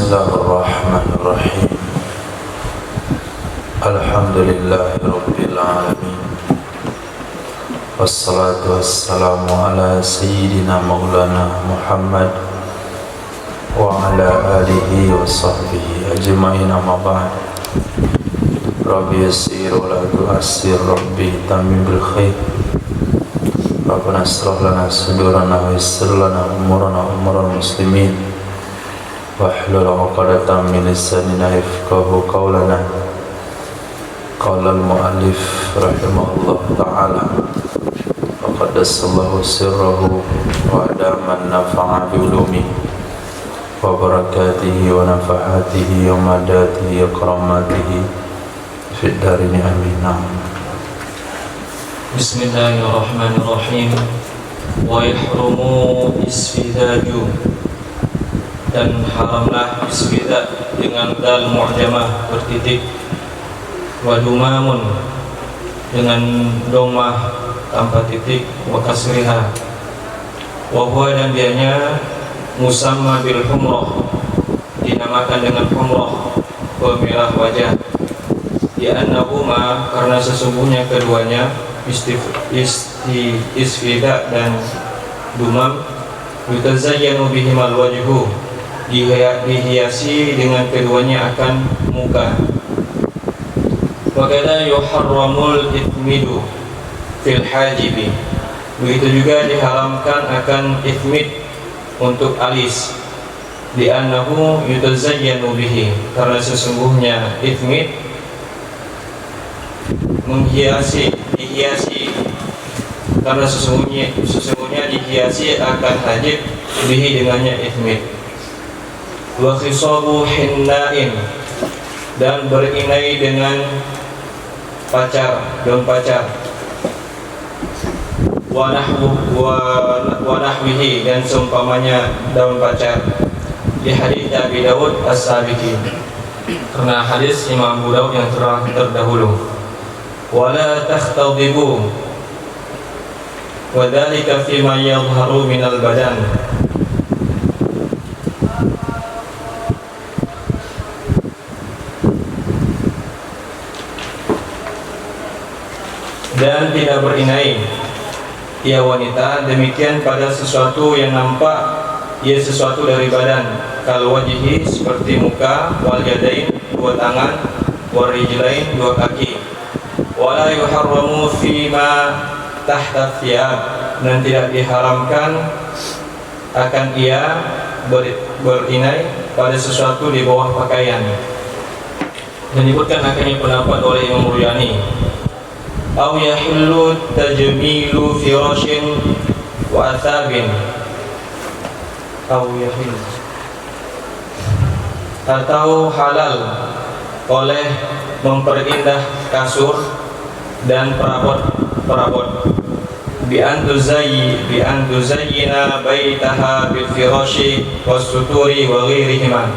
Bismillahirrahmanirrahim. Alhamdulillahirabbil alamin. Wassalatu wassalamu ala sayyidina maulana Muhammad wa ala alihi wa sahbihi ajma'in, amma ba'd. Rabbi yassir wa la tu'assir, Rabbi tamim bil khair. Rabbana asrah lana sudurana wa yassir lana umurana muslimin. Wahlul 'uqdatam min lisanina yafqahu qawlana. Qala al-mu'allif rahimahullah ta'ala wa qaddasallahu sirrahu wa adaman nafa'a bi ulumihi wa barakatihi wa nafahatihi wa madatihi wa karamatihi fid darini amin. Bismillahirrahmanirrahim. Wa yahrumu isfidaju, dan haramlah isfidah dengan dal mu'jamah bertitik, wa dumamun dengan domah tanpa titik, wa kasriha, wa huwa, dan dianya musamma bil humrah, dinamakan dengan humrah, pemerah wajah, li'annahuma, karena sesungguhnya keduanya isfidah dan dumam yutazayyanu bihimal wajhu, dihiasi dengan keduanya akan muka. Wakada yuharramul ithmidu fil hajibi, begitu juga diharamkan akan ithmid untuk alis, li'annahu yutazayyanu bihi, karena sesungguhnya ithmid dihiasi, karena sesungguhnya dihiasi akan hajib bihi dengannya ithmid. Wa khisabu hinna'in, dan berinai dengan pacar, daun pacar, wa nahwihi, dan seumpamanya daun pacar, di hadits Abi Dawud as-sabiqi, karena hadis Imam Abu Dawud yang telah terdahulu. Wala takhtadibu, wa dzalika fima yadhharu minal badan, dan tidak berinai ia wanita demikian pada sesuatu yang nampak ia sesuatu dari badan, kal wajhi, seperti muka, wal yadain, dua tangan, wal rijlain, dua kaki. Wala yuharramu fima tahta thiyab, dan tidak diharamkan akan ia berinai pada sesuatu di bawah pakaian. Menyebutkan akannya pendapat oleh Imam Muryani. Aw yahillu tajmilu firashin wa athabin, atau halal oleh memperindah kasur dan perabot, bi an tuzayyina baitaha bil firashi was suturi wa ghairihima,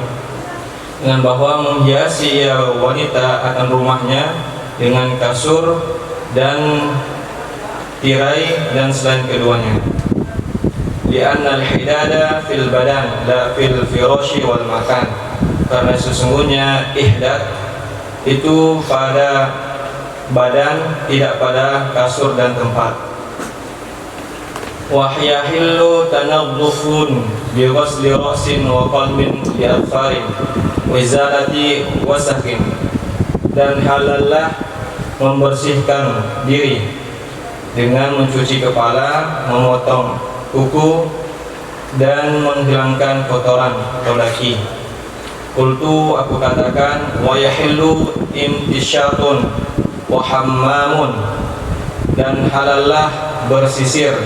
dengan bahwa menghiasi wanita akan rumahnya dengan kasur dan tirai dan selain keduanya. Li'anna al-hidada fil badan la fil firashi wal makan, karena sesungguhnya ihdad itu pada badan, tidak pada kasur dan tempat. Wa yahillu tanaddufun bi ghusli ra'sin wa qalbin bi adfarin wa izalati wasakhin, dan halallah membersihkan diri dengan mencuci kepala, memotong kuku, dan menghilangkan kotoran atau daki. Qultu, aku katakan, wa yahillu imtisyatun wa hammamun, dan halallah bersisir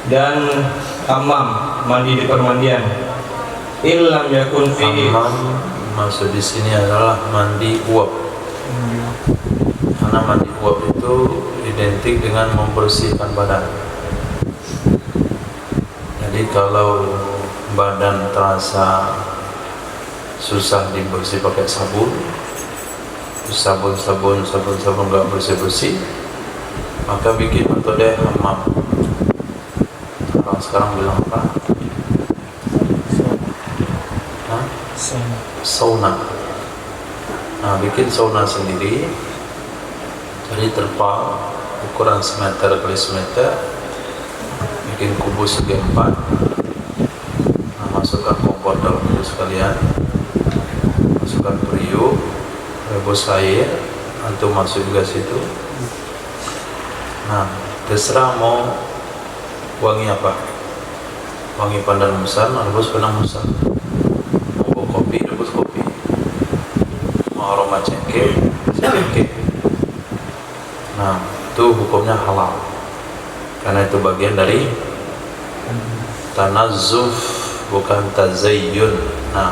dan hammam, mandi di permandian. Illam yakun fi, Hammam maksud di sini adalah mandi uap. Karena mandi uap itu identik dengan membersihkan badan. Jadi kalau badan terasa susah dibersih pakai sabun nggak bersih, maka bikin metode hammam. Orang sekarang bilang apa? sauna. Nah, bikin sauna sendiri dari terpal ukuran semeter kali semeter, bikin kubus segi 4. Nah, masukkan kompor dalam itu sekalian, masukkan periuk, rebus air, antum masuk juga situ. Nah, terserah mau wangi apa, wangi pandan musang, rebus pandan musang, mau kopi, rebus kopi, mau aroma cengkeh, cengkeh. Nah, itu hukumnya halal karena itu bagian dari tanazzuf, bukan tazayyun. Nah,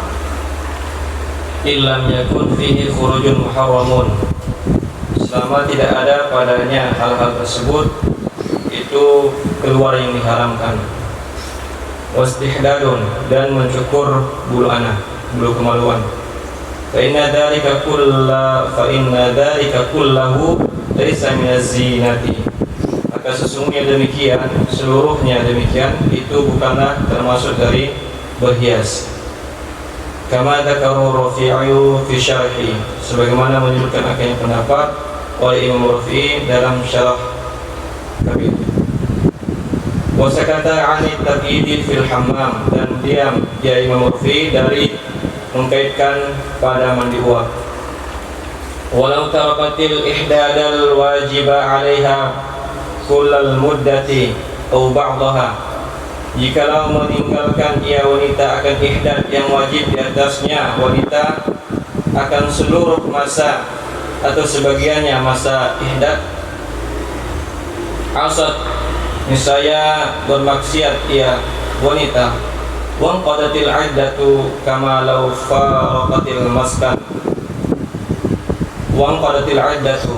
illam yakun fihi khurujun muharramun, selama tidak ada padanya hal-hal tersebut itu keluar yang diharamkan. Wastihdadun, dan mencukur bulu anak, bulu kemaluan. Fa inna dzalika kullahu laisa minaz zinati, maka sesungguhnya demikian, seluruhnya demikian itu bukanlah termasuk dari berhias. Kama dzakara Rafi'i fi syarhi, sebagaimana menyebutkan akhirnya pendapat oleh Imam Rafi'i dalam syarah Kabir. Wa sakata 'ani taqyid fil hammam, dan diam ya Imam Rafi'i dari mengkaitkan pada mandi uap. Walau tarakatil ihdadal wajiba 'alaiha kullal muddati aw ba'daha, jikalau meninggalkan ia wanita akan ihdad yang wajib di atasnya wanita akan seluruh masa atau sebagiannya masa ihdad, asad, niscaya bermaksiat ia wanita, wanqadatil iddatu kama law faraqatil maskan, wanqadatil iddatu,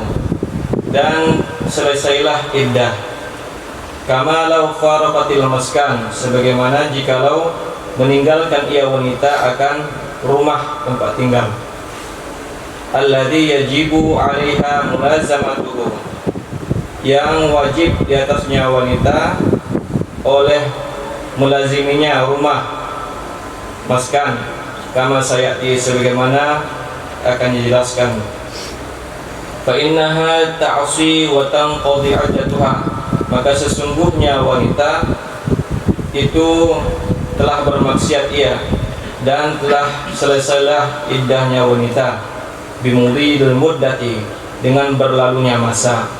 dan selesailah iddah, kama law faraqatil maskan, sebagaimana jikalau meninggalkan ia wanita akan rumah tempat tinggal, alladzi yajibu 'alaiha mulazamatuhu, yang wajib di atasnya wanita oleh mulaziminya rumah maskan, kama sayati, sebagaimana akan dijelaskan. Fa innaha ta'si wa tanqadi 'iddatuha, maka sesungguhnya wanita itu telah bermaksiat ia dan telah selesailah iddahnya wanita, bimudhil muddati, dengan berlalunya masa.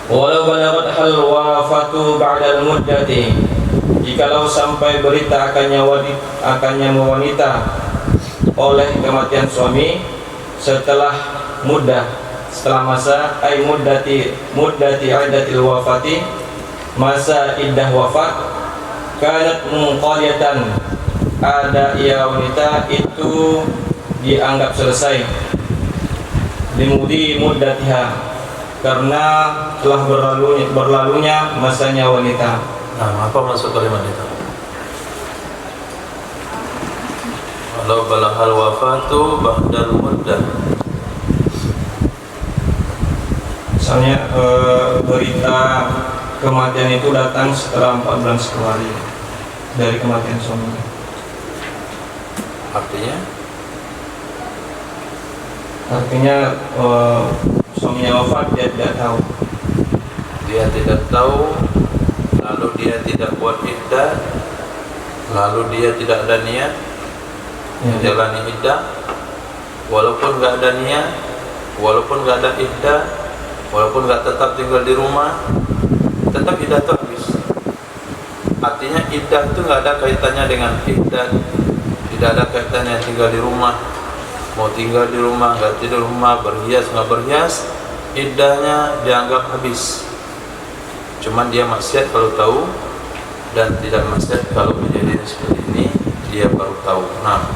Walau balagat hal wafatu ba'dal muddati, jikalau sampai berita akannya wanita oleh kematian suami setelah muddah, setelah masa, ay muddati iddatil wafati, masa iddah wafat, kanat munqadiyatan, ada ia wanita itu dianggap selesai, limudi muddatiha, karena telah berlalunya masanya wanita. nah, apa maksud kalimat itu? Walau balahal wafatu ba'dal muddah. Misalnya berita kematian itu datang setelah 4 bulan sekali dari kematian suaminya. Artinya suaminya wafat, dia tidak tahu. Dia tidak tahu, lalu dia tidak buat iddah, lalu dia tidak ada niat menjalani iddah, walaupun nggak ada niat, walaupun nggak ada iddah, walaupun nggak tetap tinggal di rumah, tetap iddah itu habis. Artinya iddah itu nggak ada kaitannya dengan iddah, tidak ada kaitannya tinggal di rumah. Mau tinggal di rumah, nggak tidur rumah, berhias, nggak berhias, iddahnya dianggap habis. Cuman dia maksiat kalau tahu, dan tidak maksiat kalau kejadian seperti ini dia baru tahu. Nah,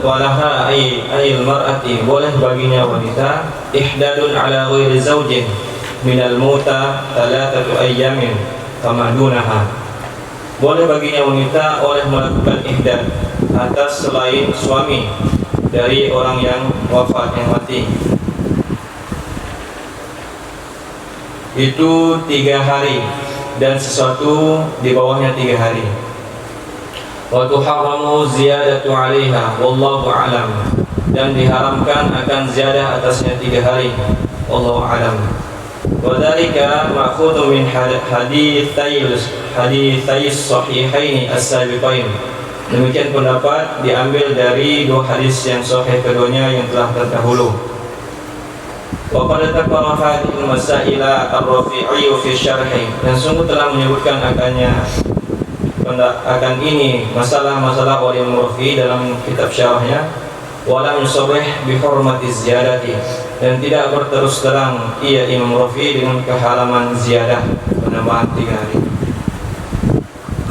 walaha ayil mar'ati, boleh baginya wanita, ihdadun ala ghairi zawjin minal muta 3 ayyamin kama dunaha, boleh baginya wanita oleh melakukan ihdad atas selain suami dari orang yang wafat, yang mati, itu 3 hari dan sesuatu di bawahnya 3 hari. wa tuharramu ziyadatu 'alaiha wallahu a'lam, dan diharamkan akan ziyadah atasnya 3 hari, wallahu a'lam. Wa dzalika ma'khudun min haditsais sahihain as-sabiqain. Demikian pendapat diambil dari 2 hadis yang sahih keduanya yang telah terdahulu. Wa qad taqarra hadhihi al-masaila ar-Rafi'i fi syarhi, dan sungguh telah menyebutkan akan ini masalah-masalah oleh Imam Rafi'i dalam kitab syarahnya. Wa lam yusarrih bi hurmati ziyadati, dan tidak berterus terang ia Imam Rafi'i dengan keharaman ziyadah, penambahan 3 hari.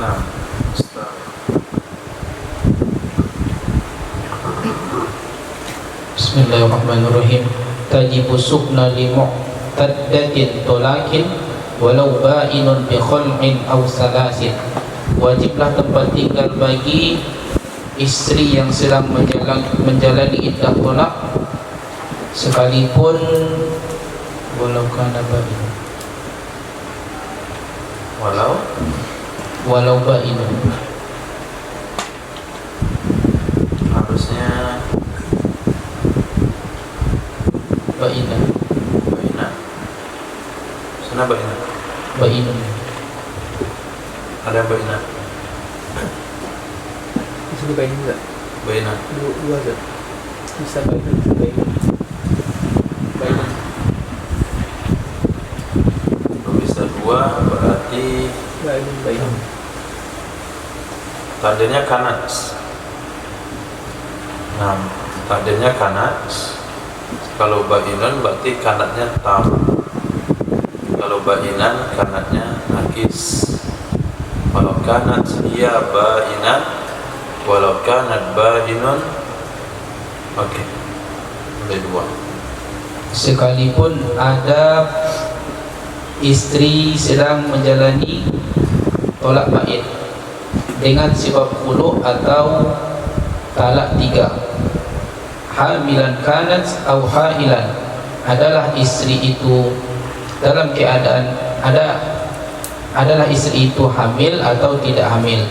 Nah, Bismillahirrahmanirrahim. Tajibu sukna li mu'taddatin tolakin walau ba'inun bi khul'in aw salasin. Wajiblah tempat tinggal bagi istri yang sedang menjalani iddah tolak, sekalipun walau kana ba'in, walau ba'inun. harusnya Ba'inah, sana ba'inah. ba'inun. Ada ba'inah. Bisa bayin enggak? Ba'inah. Dua aja. Bisa bayin, bisa bayin. Bayin. Kalau bisa 2 berarti Bayin. takdirnya kanat. Nah, takdirnya kanat. Kalau ba'inun berarti kanatnya tam. Kalau ba'inan kanatnya nakis. Kalau kanat dia ba'inan, walau kanat ba'inun, oke, boleh 2. Sekalipun ada istri sedang menjalani tolak ba'in dengan sebab khulu' atau talak 3, hamilan kanat atau hailan, adalah istri itu dalam keadaan adalah istri itu hamil atau tidak hamil.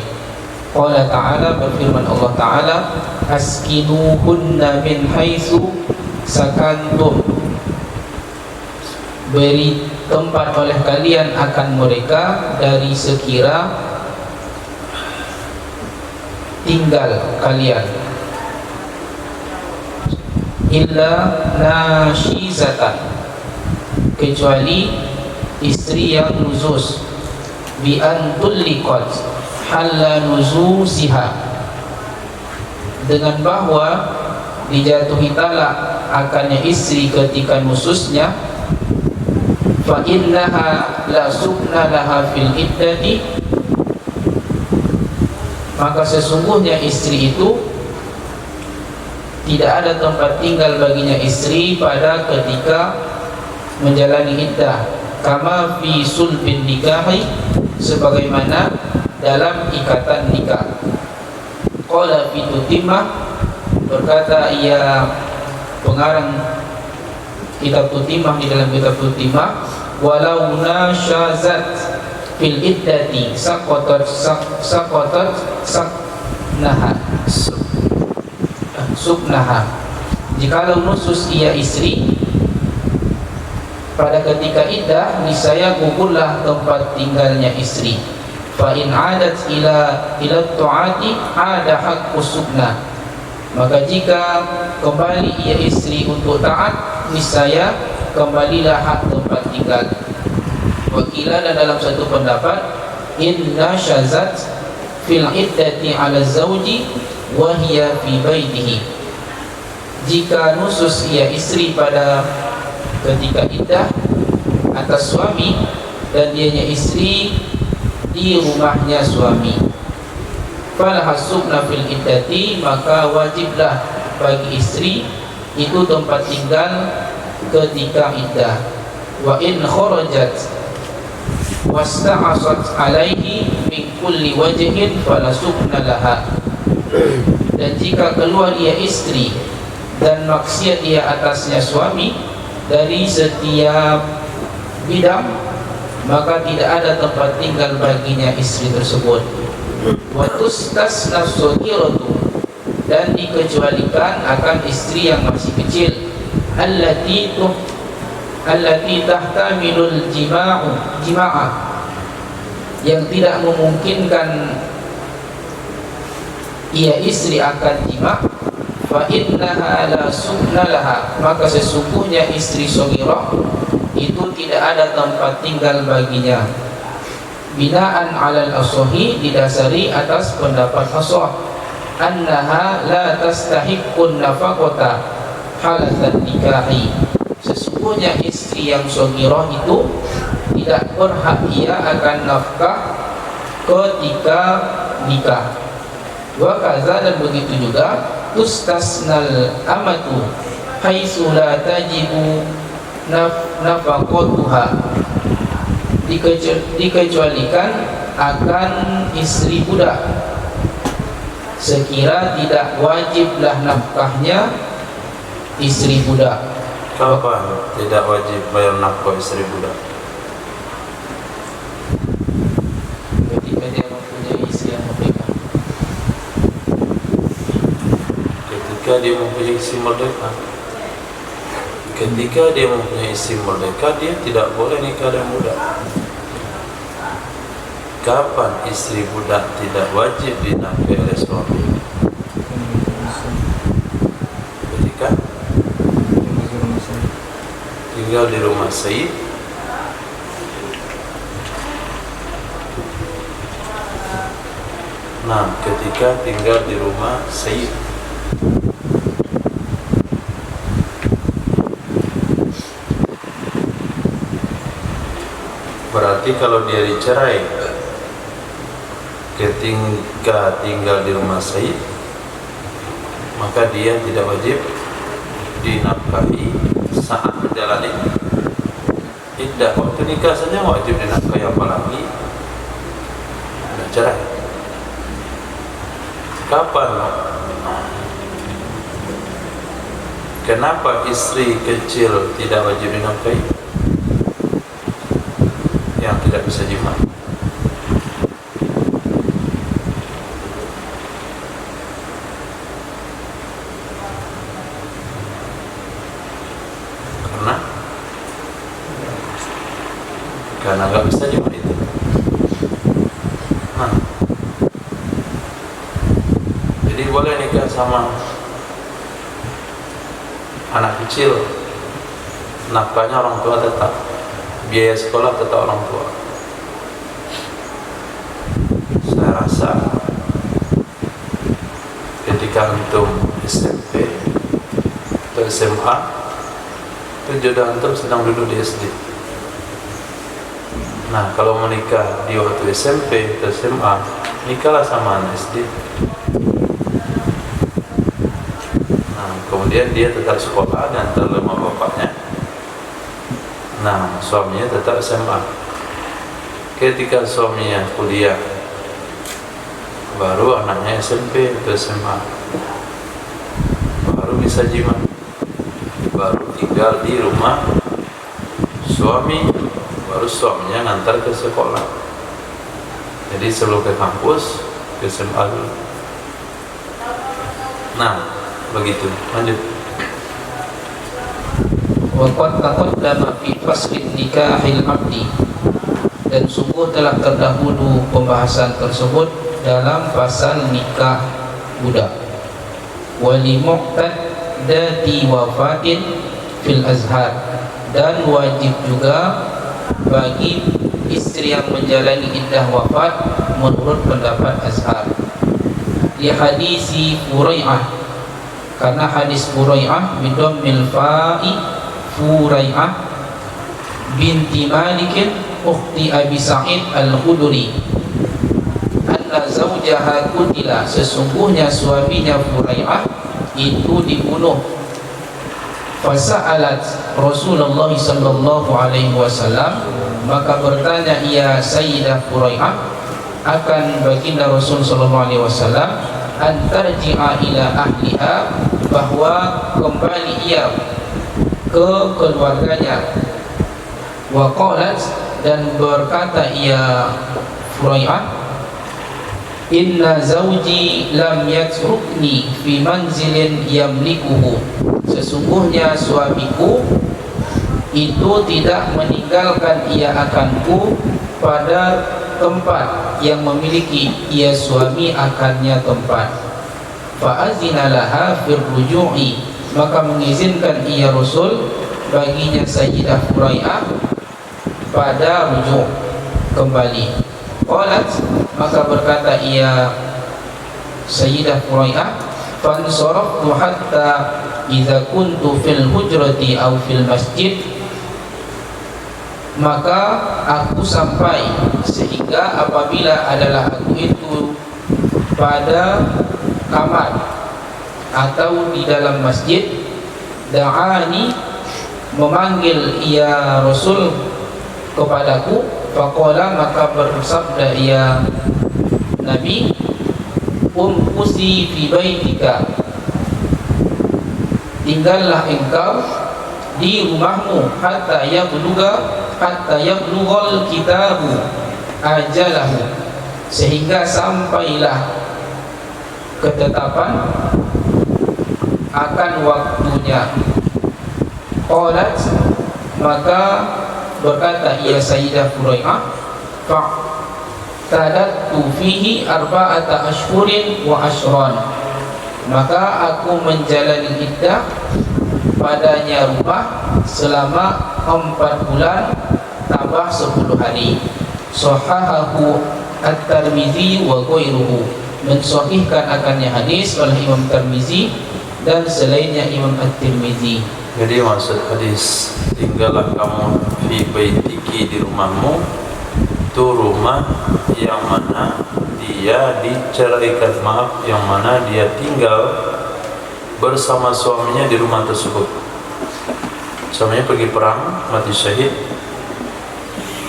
Qala ta'ala, berfirman Allah Ta'ala, askinuhunna min haitsu sakantum, beri tempat oleh kalian akan mereka dari sekira tinggal kalian, illa nashizatan, kecuali istri yang nuzuz, bi antulliqat halla nuzusiha, dengan bahwa dijatuhi talak akannya istri ketika nususnya, fa innaha la sukna laha fil iddati, maka sesungguhnya istri itu tidak ada tempat tinggal baginya istri pada ketika menjalani iddah, kama fi sulbin nikahi, sebagaimana dalam ikatan nikah. Qala fi tutimah, berkata ia pengarang kitab Tutimah di dalam kitab Tutimah, walau nasyazat fil iddati saqatat subnaha, jikalau nusus ia istri pada ketika iddah, niscaya gugurlah tempat tinggalnya istri. Fa in adat ila ta'ati ada haqqu subna, maka jika kembali ia istri untuk taat, niscaya kembalilah hak tempat tinggal. Wakilah, dan dalam satu pendapat, inna syazat fil iddati ala zawji wa hiya fi baitihi, jika nusus ia istri pada ketika iddah atas suami dan dianya istri di rumahnya suami, fala hasubna fil iddati, maka wajiblah bagi istri itu tempat tinggal ketika iddah. Wa in kharajat wasta'asat alaihi min kulli wajhin fala subna laha, dan jika keluar ia istri dan maksiat ia atasnya suami dari setiap bidang, maka tidak ada tempat tinggal baginya istri tersebut. Wa tustasna as-saghiratu, dan dikecualikan akan istri yang masih kecil, allati tahtamilul jima'a, yang tidak memungkinkan ia istri akan jima'. Fa innaha la sukna laha, maka sesungguhnya istri saghirah itu tidak ada tempat tinggal baginya. Binaan 'alal asahi, didasari atas pendapat ashah, annaha la tastahiqqun nafaqata halatsan nikahi, sesungguhnya istri yang saghirah itu tidak berhak ia akan nafkah ketika nikah. Wa kaza, dan begitu juga tustasnal amatu haitsu la tajibu nafaqatuha, dikecualikan akan istri budak sekira tidak wajiblah nafkahnya istri budak. Kapan tidak wajib bayar nafkah istri budak? Ketika dia mempunyai istri yang merdeka. Ketika dia mempunyai istri merdeka. Ketika dia mempunyai istri merdeka, dia tidak boleh nikah dengan budak. Kapan istri budak tidak wajib dinafkahi oleh suami? Ketika tinggal di rumah Sayyid. Nah, ketika tinggal di rumah Sayyid. Berarti kalau dia dicerai ketika tinggal di rumah Sayyid, maka dia tidak wajib dinafkahi saat menjalani iddah. Waktu nikah saja wajib dinafkahi, apalagi sudah cerai. Kapan? Kenapa istri kecil tidak wajib dinafkahi? Yang tidak bisa jima. Karena nggak bisa jima itu. Nah, jadi boleh nikah sama anak kecil, nafkahnya orang tua tetap, biaya sekolah tetap orang tua. Saya rasa ketika antum SMP atau SMA, itu jodoh antum sedang duduk di SD. Nah, kalau menikah di waktu SMP atau SMA, nikahlah sama anak SD. Nah, kemudian dia tetap sekolah dan antar sama bapaknya. Nah, suaminya tetap SMA. Ketika suaminya kuliah, baru anaknya SMP atau SMA, baru bisa jima, baru tinggal di rumah suami, baru suaminya ngantar ke sekolah. Jadi sebelum ke kampus, ke SMA dulu. Nah, begitu. Lanjut. Wa qad taqaddama fi faslin nikahil abdi, dan sungguh telah terdahulu pembahasan tersebut dalam pasal nikah budak. Wa li muqtaddati wafatin fil azhar, dan wajib juga bagi istri yang menjalani iddah wafat menurut pendapat Azhar. Di hadisi Furai'ah, karena hadis Furai'ah bidammil fa'i, Furai'ah binti Malik ukhti Abi Sa'id al-Khudri, anna zawjaha qutila, sesungguhnya suaminya Furai'ah itu dibunuh. Fasa'alat Rasulullah sallallahu alaihi wasallam, maka bertanya ia Sayyidah Furai'ah akan baginda Rasul sallallahu alaihi wasallam, antarji'a ila ahliha, bahwa kembali ia ke keluarganya. Wa qalat, dan berkata ia Furai'ah, inna zawji lam yatrukni fi manzilin yamlikuhu, sesungguhnya suamiku itu tidak meninggalkan ia akanku pada tempat yang memiliki ia suami akannya tempat. Fa'azina laha fir ruju'i, maka mengizinkan ia Rasul baginya Sayyidah Furai'ah pada rujuk kembali. Qalat, maka berkata ia Sayyidah Furai'ah, fansaraftu hatta idza kuntu fil hujrati aw fil masjid, maka aku sampai sehingga apabila adalah aku itu pada kamar atau di dalam masjid, da'ani, memanggil ia Rasul kepadaku, faqala, maka bersabda ia Nabi, umkusi fi baitika, tinggallah engkau di rumahmu hatta yablughal kitabu ajalahu, sehingga sampailah ketetapan akan waktunya. Qalat, maka berkata ia Sayyidah Furai'ah, fa'tadattu fihi arba'ata ashhurin wa ashran, maka aku menjalani iddah padanya rumah selama 4 bulan tambah 10 hari. Sahahahu at-Tirmizi wa ghairuhu, mensahihkan akannya hadis oleh Imam Tirmizi dan selainnya Imam At-Tirmizi. Jadi maksud hadis tinggallah kamu fi baitiki, di rumahmu, itu rumah yang mana dia diceraikan, maaf, yang mana dia tinggal bersama suaminya di rumah tersebut. Suaminya pergi perang, mati syahid,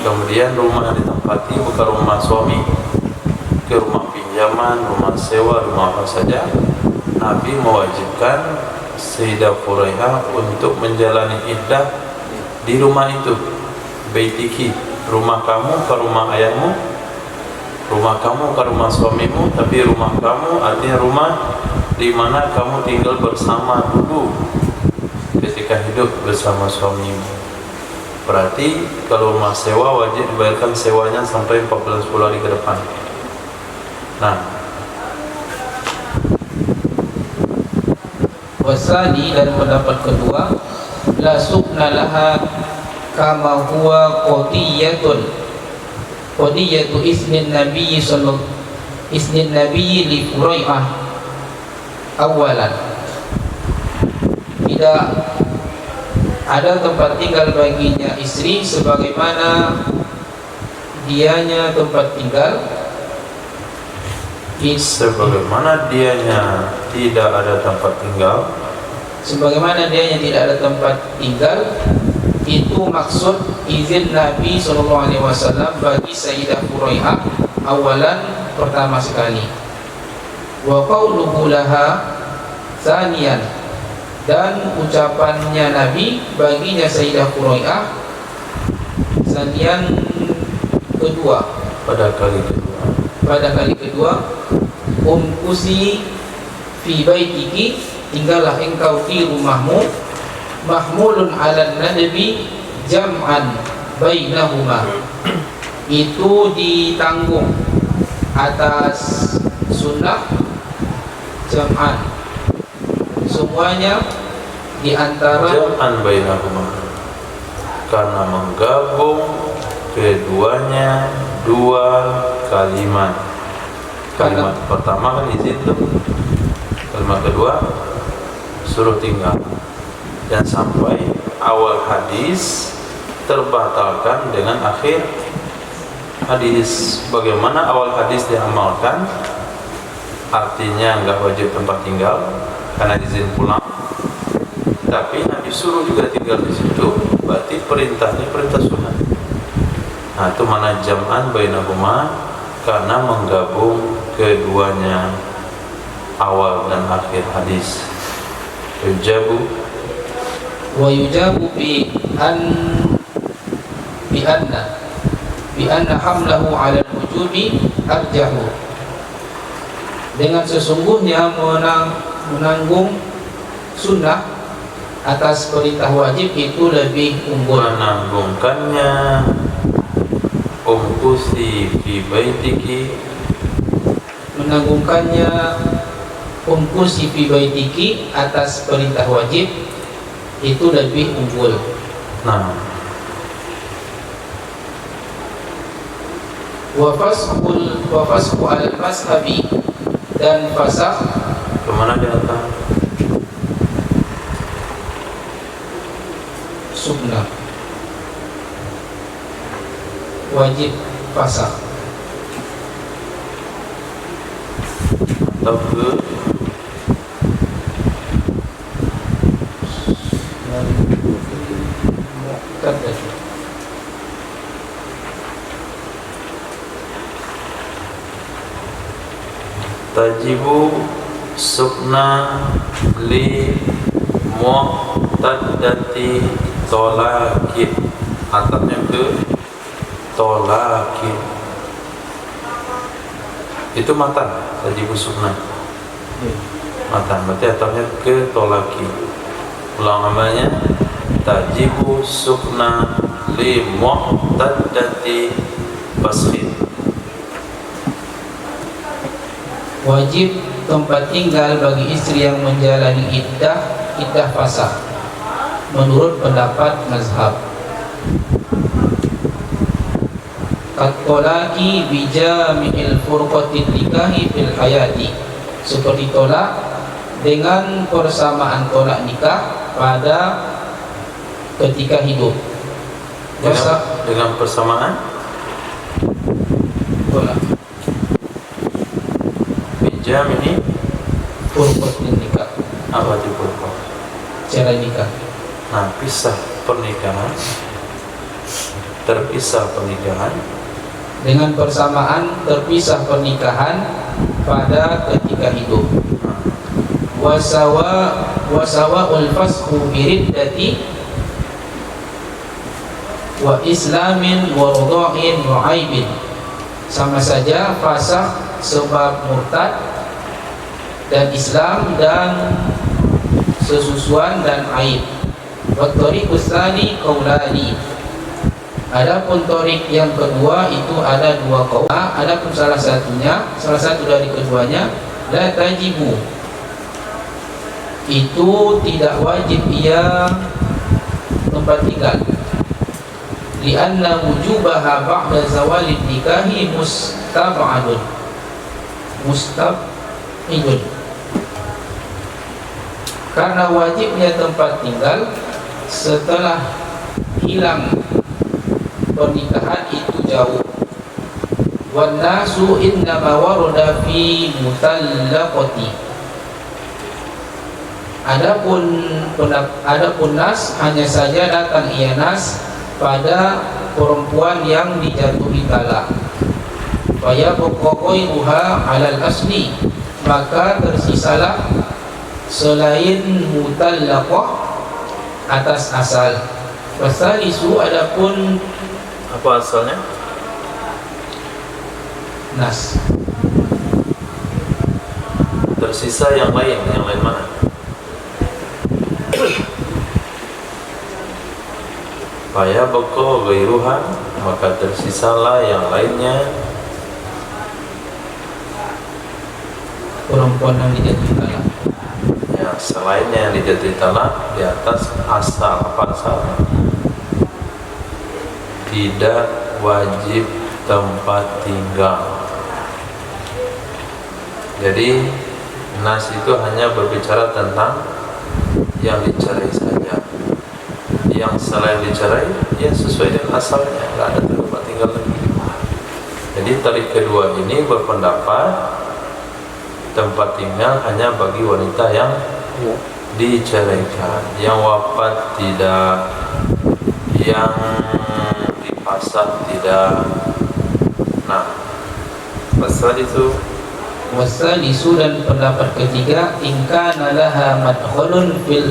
kemudian rumah yang ditempati bukan rumah suami, ke rumah pinjaman, rumah sewa, rumah apa saja. Nabi mewajibkan Sayyidah Furai'ah untuk menjalani iddah di rumah itu. Baitiki, rumah kamu ke rumah ayahmu, rumah kamu ke rumah suamimu, tapi rumah kamu artinya rumah di mana kamu tinggal bersama dulu ketika hidup bersama suamimu. Berarti kalau rumah sewa wajib dibayarkan sewanya sampai 14 hari ke depan. Nah, wasani, dan pendapat kedua, la sukna laha kama huwa qadiyatu isnin nabiyyi sallallahu isnin nabiyyi li Furai'ah awalan, tidak ada tempat tinggal baginya istri sebagaimana dianya tempat tinggal, sebagaimana dianya tidak ada tempat tinggal, sebagaimana dianya tidak ada tempat tinggal. Itu maksud izin Nabi SAW bagi Sayyidah Furai'ah awalan, pertama sekali. Wa qawluhu laha tsaniyan, dan ucapannya Nabi baginya Sayyidah Furai'ah tsaniyan, kedua, pada kali kedua, umkusi fi baitiki, tinggallah engkau di rumahmu, mahmulun 'alan nadbi jam'an bainahuma, itu ditanggung atas sunnah jam'an, semuanya di antara jam'an bainahuma, karena menggabung keduanya dua kalimat. Kalimat pertama kan izin tuh, kalimat kedua suruh tinggal, dan sampai awal hadis terbatalkan dengan akhir hadis. Bagaimana awal hadis diamalkan? Artinya enggak wajib tempat tinggal karena izin pulang, tapi Nabi suruh juga tinggal di situ, berarti perintahnya perintah sunnah. Nah, itu mana jam'an bainahuma, karena menggabung keduanya awal dan akhir hadis. Yujabu wa yujabu bi anna hamlahu 'ala al-wujubi arjahu, dengan sesungguhnya menanggung sunnah atas perintah wajib itu lebih unggul. Menanggungkannya umkusi fi baitiki, menanggungkannya umkusi fi baitiki atas perintah wajib itu lebih unggul. Nah, Wa fasqu al-mazhabi, dan fasakh kemana di atas? sunnah wajib fasakh Atau ke muqaddad. tajibu sukna li mu'taddati tolakin, atapnya ke tolakin, itu matan. Tajibu sukna matan, berarti atapnya ke tolakin. Ulang amalnya, tajibu sukna li mu'taddati faskhid, Wajib tempat tinggal bagi istri yang menjalani iddah fasakh menurut pendapat mazhab. At-tolaki bijami'il furqatin nikahi fil hayati, seperti tolak dengan persamaan tolak nikah pada ketika hidup. dengan persamaan Tolak bijam ini furqatin nikah, apa itu purqa? cerai nikah. Nah, pisah pernikahan, terpisah pernikahan Dengan persamaan terpisah pernikahan pada ketika hidup. Wasawa'ul fasqu biriddati wa islamin wa ridha'in wa aibin, sama saja fasakh sebab murtad dan Islam dan sesusuan dan aib. Wa tariqus tsani qaulani, adapun tariq yang kedua itu ada dua qaul. Adapun salah satu dari keduanya, la tajibu, itu tidak wajib ia tempat tinggal. Lianna wujubaha ba'da zawalid nikahi mustab'idun, karena wajibnya tempat tinggal setelah hilang pernikahan itu jauh. Wan nasu innama warada fi mutallaqati, adapun nas hanya saja datang ia nas pada perempuan yang dijatuhi talak. Faya buqairuha 'alal asli, maka tersisalah selain mutallaqah atas asal. Wasalisu, adapun apa asalnya? nas, Tersisa yang lain mana? Faya bako ghairuha, maka tersisalah yang lainnya, perempuan yang dijatuhi talak. ya selainnya yang dijatuhi talak di atas asal. Apa asalnya? Tidak wajib tempat tinggal. Jadi nas itu hanya berbicara tentang yang dicerai saja. Yang selain dicerai, ya sesuai dengan asalnya, nggak ada tempat tinggal lagi. Jadi tarik kedua ini berpendapat tempat tinggal hanya bagi wanita yang diceraikan, yang wafat tidak, yang dipasang tidak. Nah, pasal itu Wasalisu, dan pendapat ketiga, ingkana laha madkhulun fi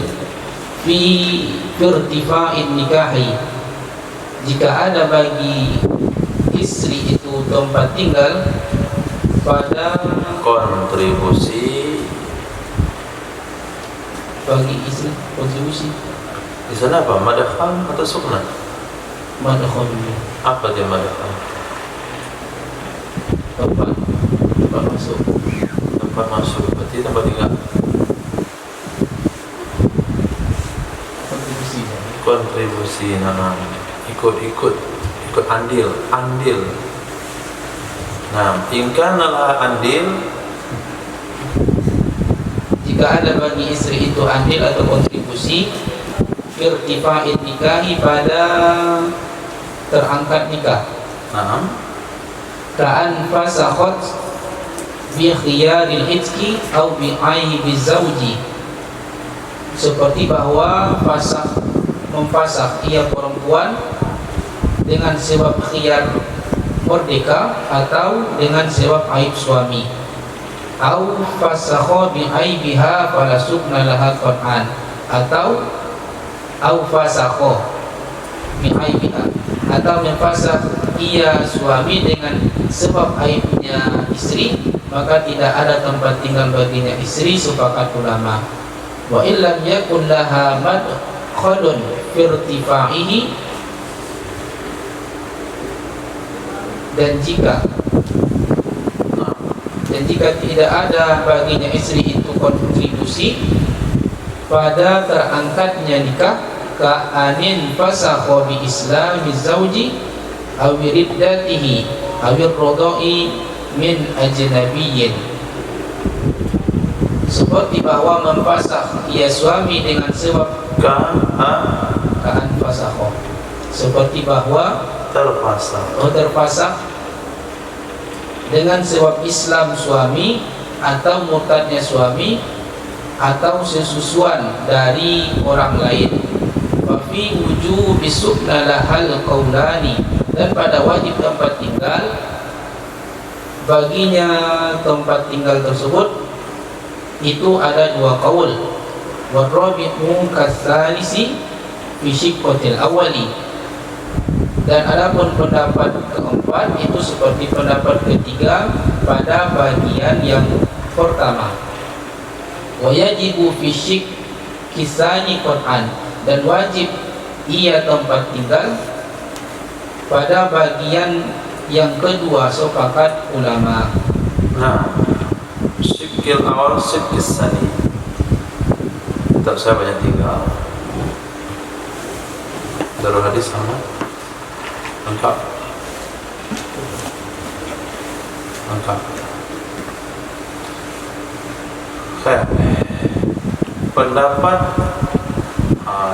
irtifa'in nikahi, jika ada bagi istri itu tempat tinggal pada kontribusi bagi istri, kontribusi di sana apa? Madkhal atau sukna? madkhal, Apa dia madkhal? tempat masuk, Tempat masuk, berarti tempat tinggal. Kontribusi, nah, ikut andil. Nah, ingkanalah andil, jika ada bagi istri itu andil atau kontribusi irtifa'in nikahi, pada terangkat nikah, nah, ka'an fasakhot bi khiyaril itki atau bi aibi zawji, seperti bahwa memfasak ia perempuan dengan sebab khiyar merdeka atau dengan sebab aib suami, au fasakho bi aibiha fala sukna laha qat'an, atau fasakho bi aibiha, atau memfasak ia suami dengan sebab aibnya istri, maka tidak ada tempat tinggal baginya istri, sepakat ulama. Wa illam yakun laha madkhalun fi irtifa'ihi, dan jika tidak ada baginya istri itu kontribusi pada terangkatnya nikah, ka'anin fasakho bi islami zawji aw riddatihi aw rodoi min ajnabiyyin, seperti bahwa memfasak ia suami dengan sebab ka'an fasakho, seperti bahwa terfasak dengan sebab Islam suami atau murtadnya suami atau sesusuan dari orang lain. Wa fi wujubi sukna lahal qaulani, dan pada wajib tempat tinggal baginya tempat tinggal tersebut itu ada dua qaul. Wa rabi'u katsalisi fi shiqqatil awwali, dan adapun pendapat keempat itu seperti pendapat ketiga pada bagian yang pertama. Wa yajibu fi shiqqisani qat'an, dan wajib ia tempat tinggal pada bagian yang kedua, sepakat ulama. Nah, syikil awal syikis sani, tetap saya banyak tinggal. Darul hadis sama lengkap. Pendapat,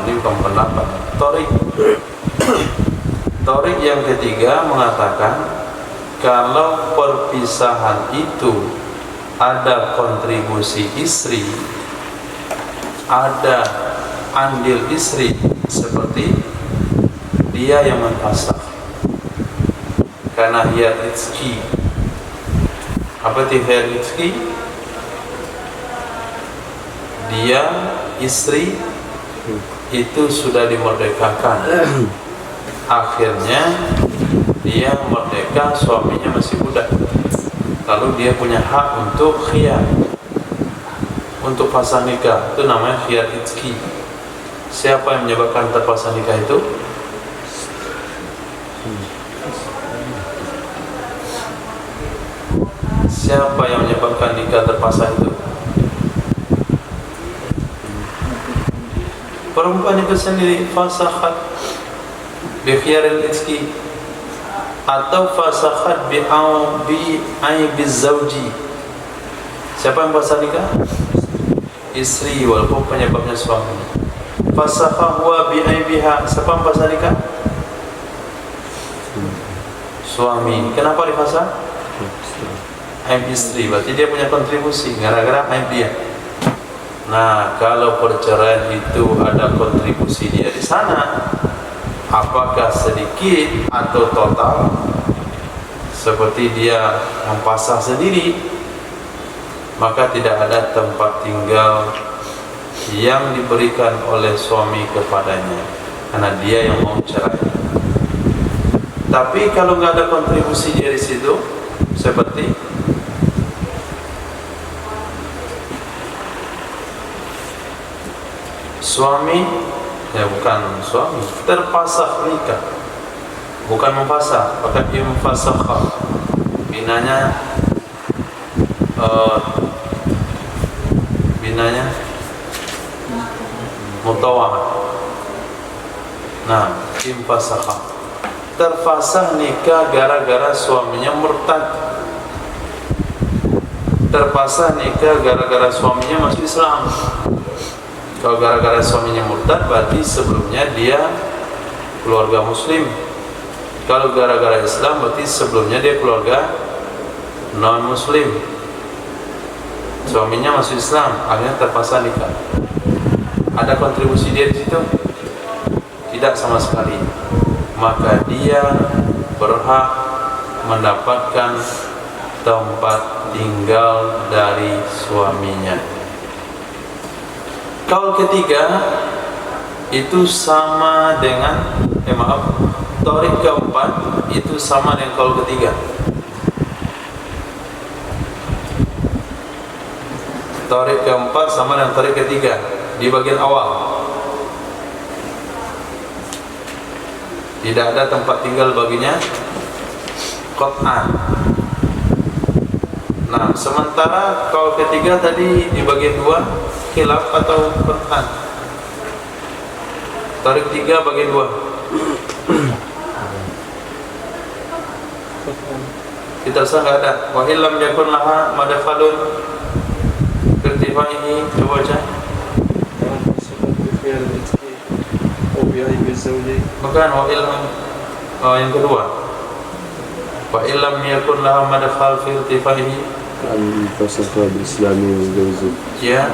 ini bukan pendapat, Torik yang ketiga mengatakan kalau perpisahan itu ada kontribusi istri, ada andil istri, seperti dia yang memfasak karena hiyar rizki. Apa itu hiyar rizki? Dia istri itu sudah dimerdekakan, akhirnya dia merdeka, suaminya masih budak, lalu dia punya hak untuk khiyar, untuk fasakh nikah, itu namanya khiyar rizki. Siapa yang menyebabkan terpasang nikah itu? Siapa yang menyebabkan nikah terpasang itu? Perempuan itu sendiri, fasakhat bi khiyaril rizki atau fasakhat bi aibi zawji. Siapa yang fasakh nikah? Istri, walaupun penyebabnya suami. Fasakha huwa bi aibiha. Siapa yang fasakh nikah? Suami. Kenapa difasakh? Aib istri, berarti dia punya kontribusi gara-gara aib dia. Nah, kalau perceraian itu ada kontribusi dia di sana, apakah sedikit atau total, seperti dia memfasak sendiri, maka tidak ada tempat tinggal yang diberikan oleh suami kepadanya karena dia yang mau cerai. Tapi kalau nggak ada kontribusi dia di situ, seperti suami, ya bukan suami, terfasakh nikah, bukan mufasakh, bahkan infasakha, binanya mutawamah. Nah, infasakha, terfasakh nikah gara-gara suaminya murtad, terfasakh nikah gara-gara suaminya masuk Islam. Kalau gara-gara suaminya murtad berarti sebelumnya dia keluarga muslim. Kalau gara-gara Islam berarti sebelumnya dia keluarga non muslim. Suaminya masuk Islam, akhirnya terpaksa nikah. Ada kontribusi dia di situ? Tidak sama sekali. Maka dia berhak mendapatkan tempat tinggal dari suaminya. Kaul ketiga itu sama dengan Tarik keempat itu sama dengan kaul ketiga. Tarik keempat sama dengan tarik ketiga di bagian awal. Tidak ada tempat tinggal baginya qat'an. Nah, sementara kaul ketiga tadi di bagian dua khilaf atau qat'an. Tarik tiga bagian dua. Kita rasa nggak ada. Wa illam yakun laha madkhalun irtifaihi, coba baca. Bukan wa illam, yang kedua. Wa illam yakun laha madkhal fi irtifaihi an fasakha bil-islami wal-jawzi ya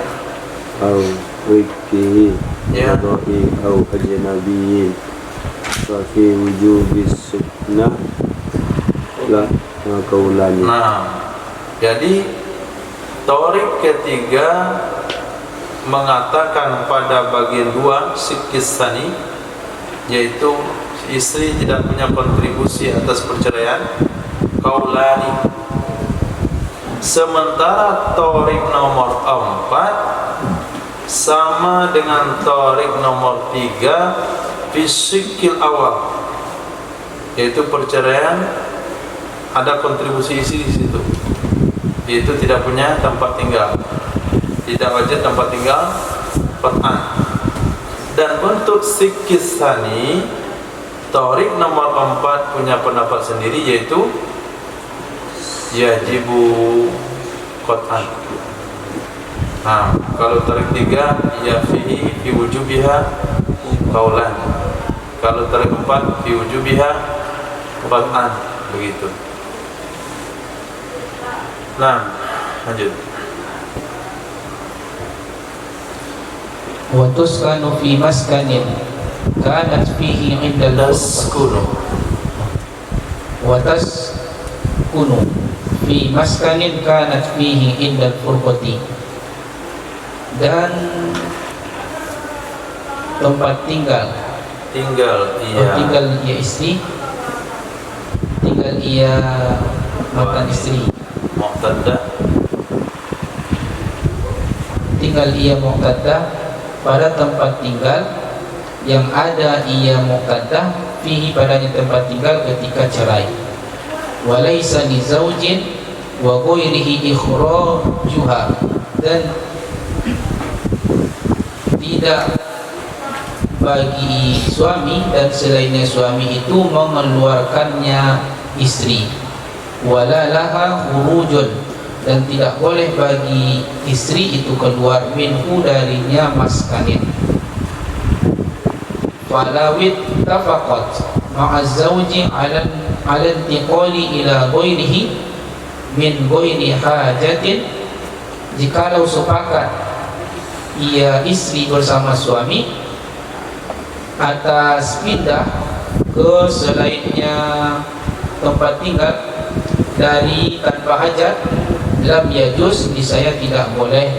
au rikhi ya wadai au ajnabi wa fi wujubi sunnah la qaulani. Nah, jadi tarik ketiga mengatakan pada bagian dua sikisani, yaitu istri tidak punya kontribusi atas perceraian, qaulani. Sementara tarik nomor 4 sama dengan tarik nomor 3 fisikil awal, yaitu perceraian ada kontribusi isi di situ, yaitu tidak punya tempat tinggal, tidak wajib tempat tinggal qat'an. Dan untuk sikisani, tarik nomor 4 punya pendapat sendiri, yaitu yajibu qat'an. Nah, kalau tarik 3 ya fi wujubiha qaulan. Kalau tarik 4 fi wujubiha qat'an, begitu. Nah, lanjut. Wa tuskanu fi maskanin kanat fihi indal Taskunu. wa taskunu fi maskanin kanat fihi indal furqati. Dan tempat tinggal tinggal ia istri, tinggal ia mantan istri, Muqtaddah, tinggal ia muqtaddah pada tempat tinggal yang ada ia muqtaddah fihi padanya tempat tinggal ketika cerai. Walaysa li zaujin wa ghairihi ikhrajuha, dan tidak bagi suami dan selainnya suami itu mengeluarkannya istri. Wala laha khurujun, dan tidak boleh bagi istri itu keluar minhu darinya maskanin. Falawit tafaqat ma'az zawji ala intiqali ila ghairihi min ghairi hajatin, jikalau sepakat ia istri bersama suami atas pindah ke selainnya tempat tinggal dari tanpa hajat, lam yajuz, niscaya tidak boleh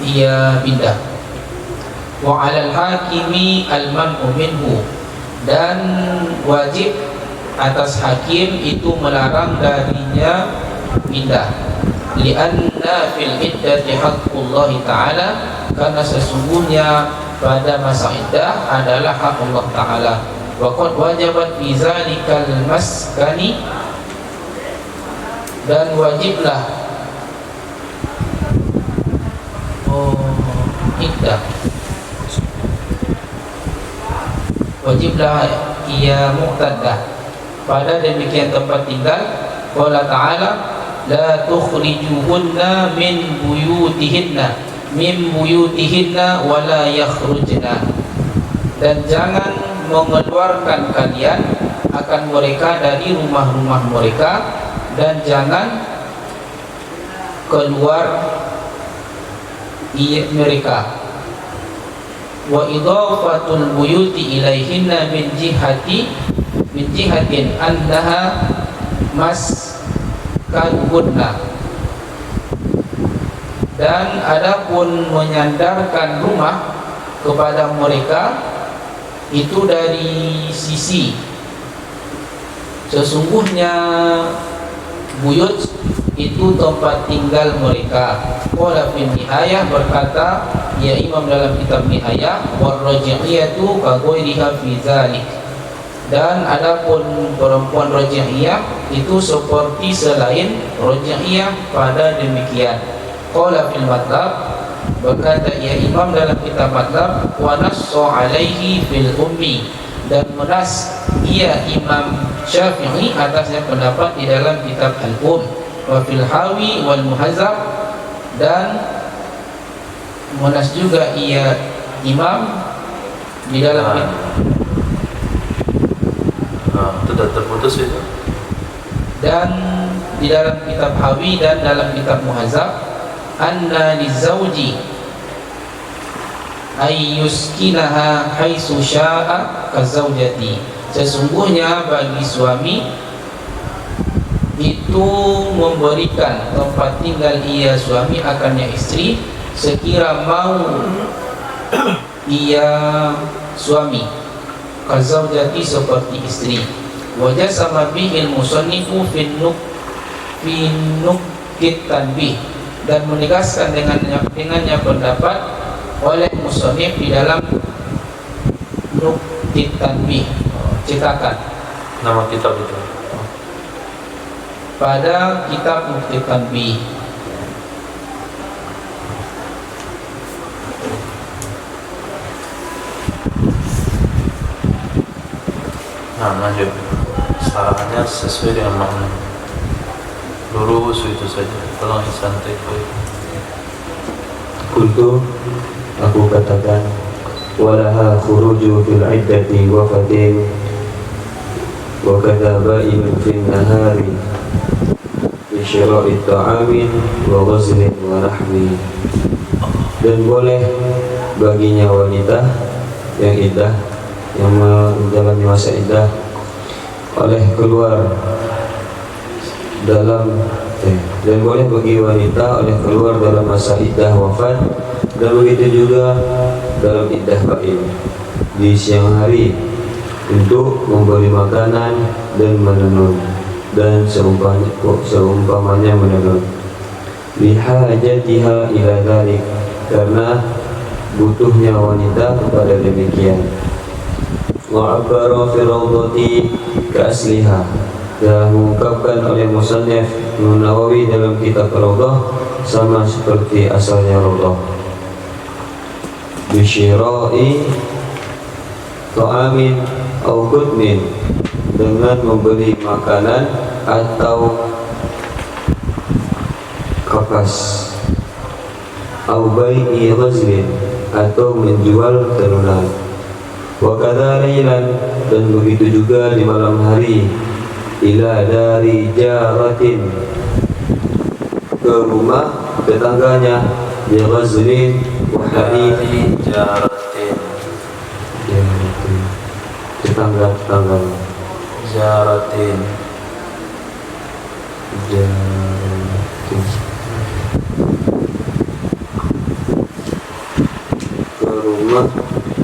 ia pindah. Wa 'alal hakimi al-man'u minhu, dan wajib atas hakim itu melarang darinya pindah. Lianna fil iddati haqqullahi ta'ala, karena sesungguhnya pada masa iddah adalah hak Allah Ta'ala. Wa qad wajabat fi zalikal maskani, dan wajiblah iddah, wajiblah ia muqtaddah pada demikian tempat tinggal. Qala Ta'ala la tukhrijuhunna min buyutihinna wa la yakhrujna, dan jangan mengeluarkan kalian akan mereka dari rumah-rumah mereka, dan jangan keluar mereka. Wa idafatul buyuti ilaihinna min jihatin annaha maskanuhunna, dan adapun menyandarkan rumah kepada mereka itu dari sisi sesungguhnya buyut itu tempat tinggal mereka. Qala fil nihayah, berkata ya Imam dalam kitab Nihayah, war raj'iyatu ka ghairiha fi dzalik, dan adapun perempuan raj'iyah itu seperti selain raj'iyah pada demikian. Qala fil matlab, berkata ya Imam dalam kitab matlab, wa nassa alaihi fil ummi, dan menas ia Imam Syafi'i atasnya pendapat di dalam kitab Al-Um, wa fil hawi wal muhazzab, dan menas juga ia Imam di dalam itu dah terputus itu. Dan di dalam kitab Hawi dan dalam kitab Muhazzab, anna lizauji ayyuskinaha haitsu syaa kazaujati, sesungguhnya bagi suami itu memberikan tempat tinggal ia suami akannya istri sekira mau ia suami, kazaujati seperti istri. Wajah sama bihil musannifu fin nuktit tanbih, dan menegaskan dengannya pendapat oleh musannif di dalam nuktit tanbih, cetakan Nama kitab itu. pada kitab nuktit tanbih. Nah, lanjut. Sarahannya sesuai dengan makna. Lurus itu saja. Tolong santai. Kuntu, aku katakan, walaha khuruju fil iddati wafatin wa kadza ba'in fil nahari bi syira'i ta'amin wa ghazlin wa rahmi, dan boleh baginya wanita yang iddah, yang menjalani masa iddah, oleh keluar dalam dan boleh bagi wanita oleh keluar dalam masa iddah wafat, dan begitu juga dalam iddah bain di siang hari untuk memberi makanan dan menenun, dan seumpamanya menenun, lihajatiha ila dzalik, karena butuhnya wanita kepada demikian. Wa abara fi rawdati ka asliha, dan mengungkapkan oleh musannif Nawawi dalam kitab Rawdah sama seperti asalnya Rawdah. Bisyira'i ta'amin au kutmin, dengan membeli makanan atau kapas, au bai'i ghazlin, atau menjual tenunan, wa kadza lailan, dan begitu juga di malam hari, ila dari jaratin, ke rumah tetangganya, bi ghazlin wa hadith, Jaratin. tetangga Jaratin. ke rumah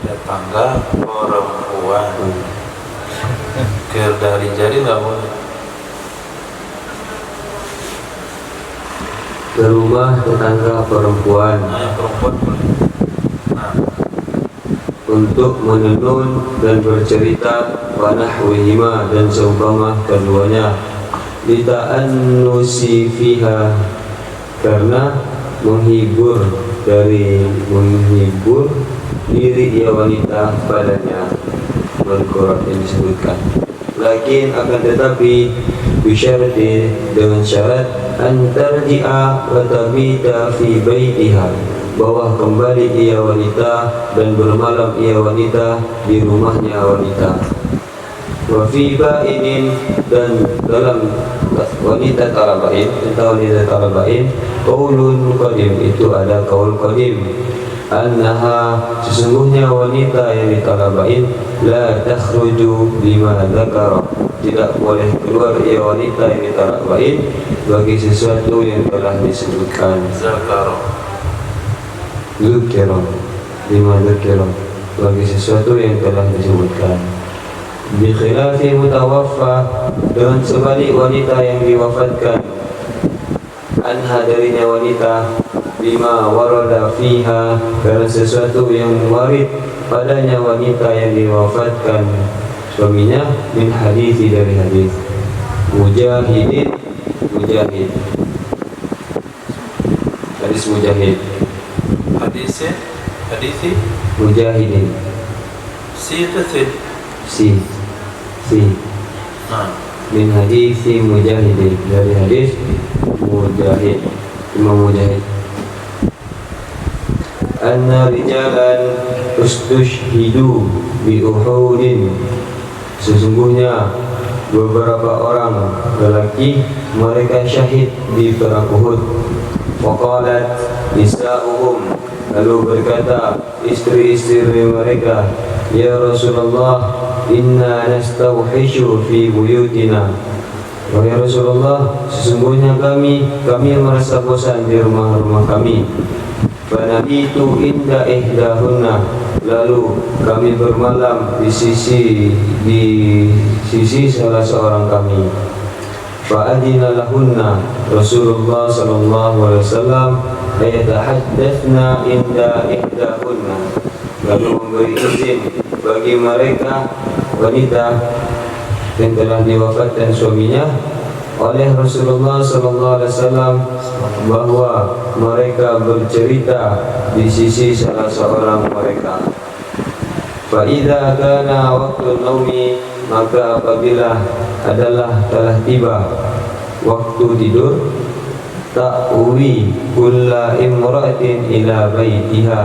Tetangga perempuan. Ker dari jari nggak boleh. ke rumah tetangga perempuan, Nah, yang perempuan boleh. untuk menenun dan bercerita wa nahwihima dan seumpama keduanya, lita'annusi fiha karena menghibur diri ia wanita padanya. Al-Quran yang disebutkan. Lakin akan tetapi bisyarati dengan syarat antarji'a wa tabita fi baitiha, bahwa kembali ia wanita dan bermalam ia wanita di rumahnya wanita. Wa fi ba'inin dan dalam wanita talabain, tentang wanita talabain, qaulun qadim itu ada qaul qadim, annaha sesungguhnya wanita yang ditalabain la takhruju lima dzakara, tidak boleh keluar ia wanita yang ditalabain bagi sesuatu yang telah disebutkan. Dzukira lima dzakara, bagi sesuatu yang telah disebutkan. Bi khilafi mutawaffa, dengan sebalik wanita yang diwafatkan, anha darinya wanita, bima warada fiha, karena sesuatu yang warid padanya wanita yang diwafatkan suaminya, min hadithi dari hadis Mujahid hadis Mujahid hadisi Mujahidin si tasid min hadithi Mujahidin, dari hadis Mujahid, Imam Mujahid, anna rijalan ustushhidu bi Uhudin, sesungguhnya beberapa orang lelaki mereka syahid di perang Uhud. Waqalat nisa'uhum, lalu berkata istri-istri mereka, ya Rasulullah, inna nastawhishu fi buyutina, wahai Rasulullah, sesungguhnya kami merasa bosan di rumah-rumah kami. Fanabitu inda ihdahunna, lalu kami bermalam di sisi salah seorang kami. Fa'adina lahunna Rasulullah sallallahu alaihi wasallam ayatahaddatsna inda ihdahunna, lalu memberi izin bagi mereka wanita yang telah diwafatkan suaminya oleh Rasulullah sallallahu alaihi wasallam bahwa mereka bercerita di sisi salah seorang mereka. Fa idza kana waqtu naumi, maka apabila adalah telah tiba waktu tidur, ta'wi kulla imra'atin ila baitiha,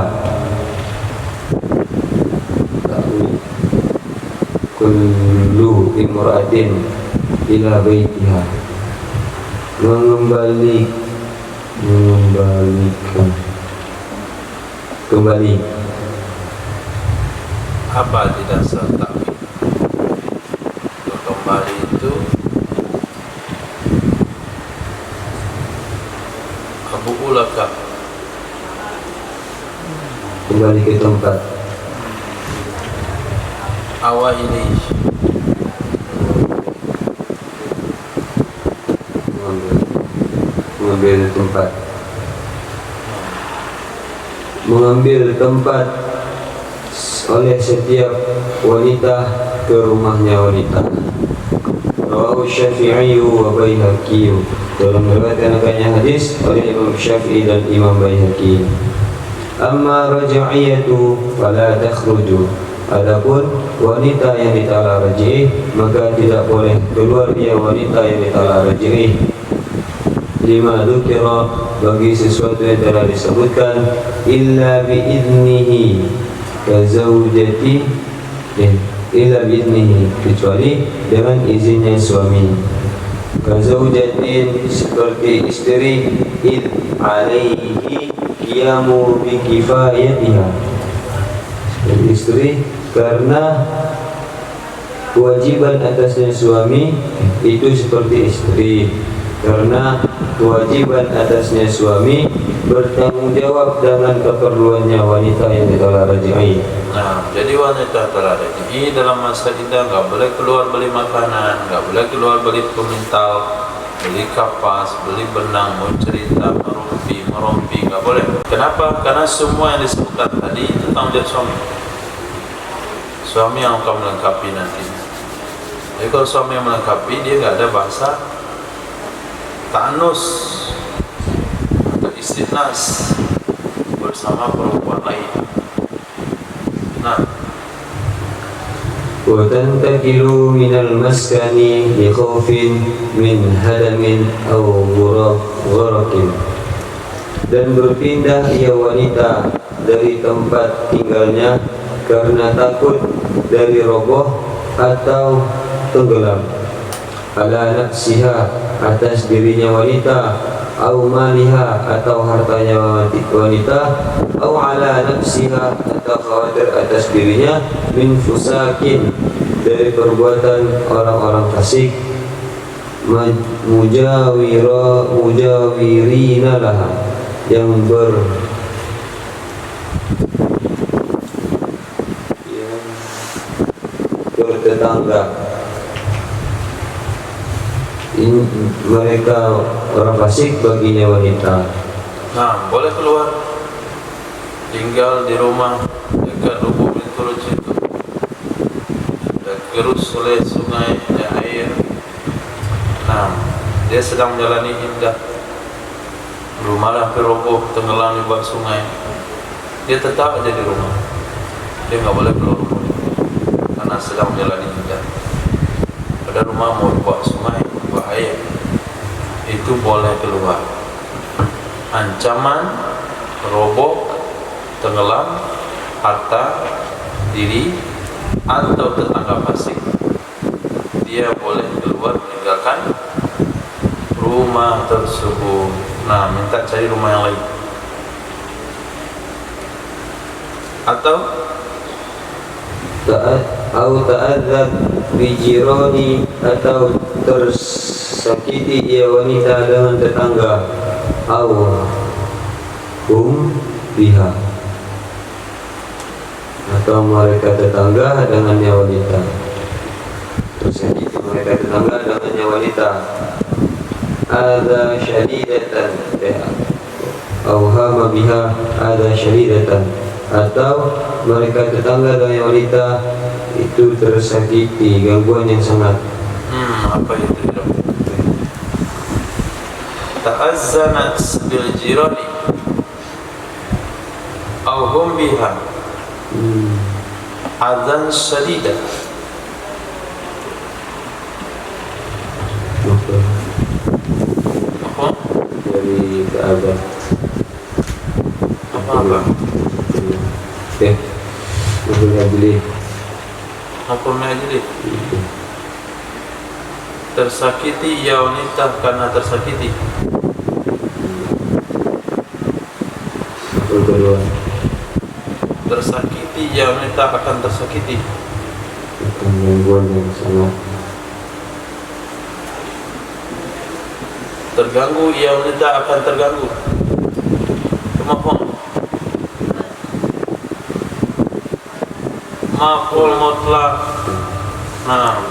kullu imra'atin ila baitiha, mengembalikan kembali. Apa tidak serta kembali itu Abu Ulaka, kembali ke tempat. Awahili mengambil tempat oleh setiap wanita ke rumahnya wanita. Rawahu Syafi'i wa Baihaqi, dalam meriwayatkannya hadis oleh Imam Syafi'i dan Imam Baihaqi. Amma raj'iyatu fala takhruju, adapun wanita yang ditala raj'ih maka tidak boleh keluar dia wanita yang ditala raj'ih. Lima dzukira, bagi sesuatu yang telah disebutkan, illa bi'idnihi kazaujati, illa bi'idnihi, kecuali dengan izinnya suami. Kazaujatin, seperti istri, id alaihi qiyamu bi kifayatiha, seperti istri karena kewajiban atasnya suami itu seperti istri, karena kewajiban atasnya suami bertanggung jawab dengan keperluannya wanita yang ditolak raj'i. Nah, jadi wanita telah raj'i dalam masa iddah nggak boleh keluar beli makanan, nggak boleh keluar beli pemintal, beli kapas, beli benang, mau cerita, merompi, nggak boleh. Kenapa? Karena semua yang disebutkan tadi itu tanggung jawab suami. suami yang akan melengkapi nanti. Jadi kalau suami yang melengkapi, dia nggak ada bahasa ta'anus atau istinas bersama perempuan lain. Nah, وتنتقل من المسكن لخوف من هدم أو غرق. Dan berpindah ia wanita dari tempat tinggalnya karena takut dari roboh atau tenggelam. Ala nafsiha, atas dirinya wanita, au maliha, atau hartanya wanita, au ala nafsiha, atau khawatir atas dirinya, min fusakin, dari perbuatan orang-orang fasik, mujawirina laha, yang bertetangga. Ini mereka orang fasik baginya wanita. nah boleh keluar, tinggal di rumah dekat Lubuk Bintul itu, dan gerus oleh sungai dan air. Nah, dia sedang menjalani iddah, rumah hampir roboh, tenggelam di bawah sungai. Dia tetap aja di rumah, dia nggak boleh keluar rumah karena sedang menjalani iddah. Pada rumah mau dibawa sungai, bahaya, itu boleh keluar. Ancaman roboh, tenggelam, harta, diri, atau tetangga fasik, dia boleh keluar meninggalkan rumah tersebut. Nah, minta cari rumah yang lain. Atau ta'adzab bijirani, atau tersakiti ia wanita dengan tetangga, au hum biha, atau mereka tetangga dengannya wanita, tersakiti mereka tetangga dengannya wanita. Ada syadidatan, awhama biha ada syadidatan, atau mereka tetangga dengan wanita itu tersakiti, gangguan yang sangat. apa itu? Ta'azzanat bil jirani aw hum biha adzan syadida. Apa? Dari keadaan Apa? ya, hukumnya beli Apa majlis? Tersakiti ya wanita karena tersakiti. atau kedua Tersakiti ya wanita akan tersakiti. akan gangguan yang sangat. Terganggu ya wanita akan terganggu. Kemafhum? Maf'ul mutlaq. Nah,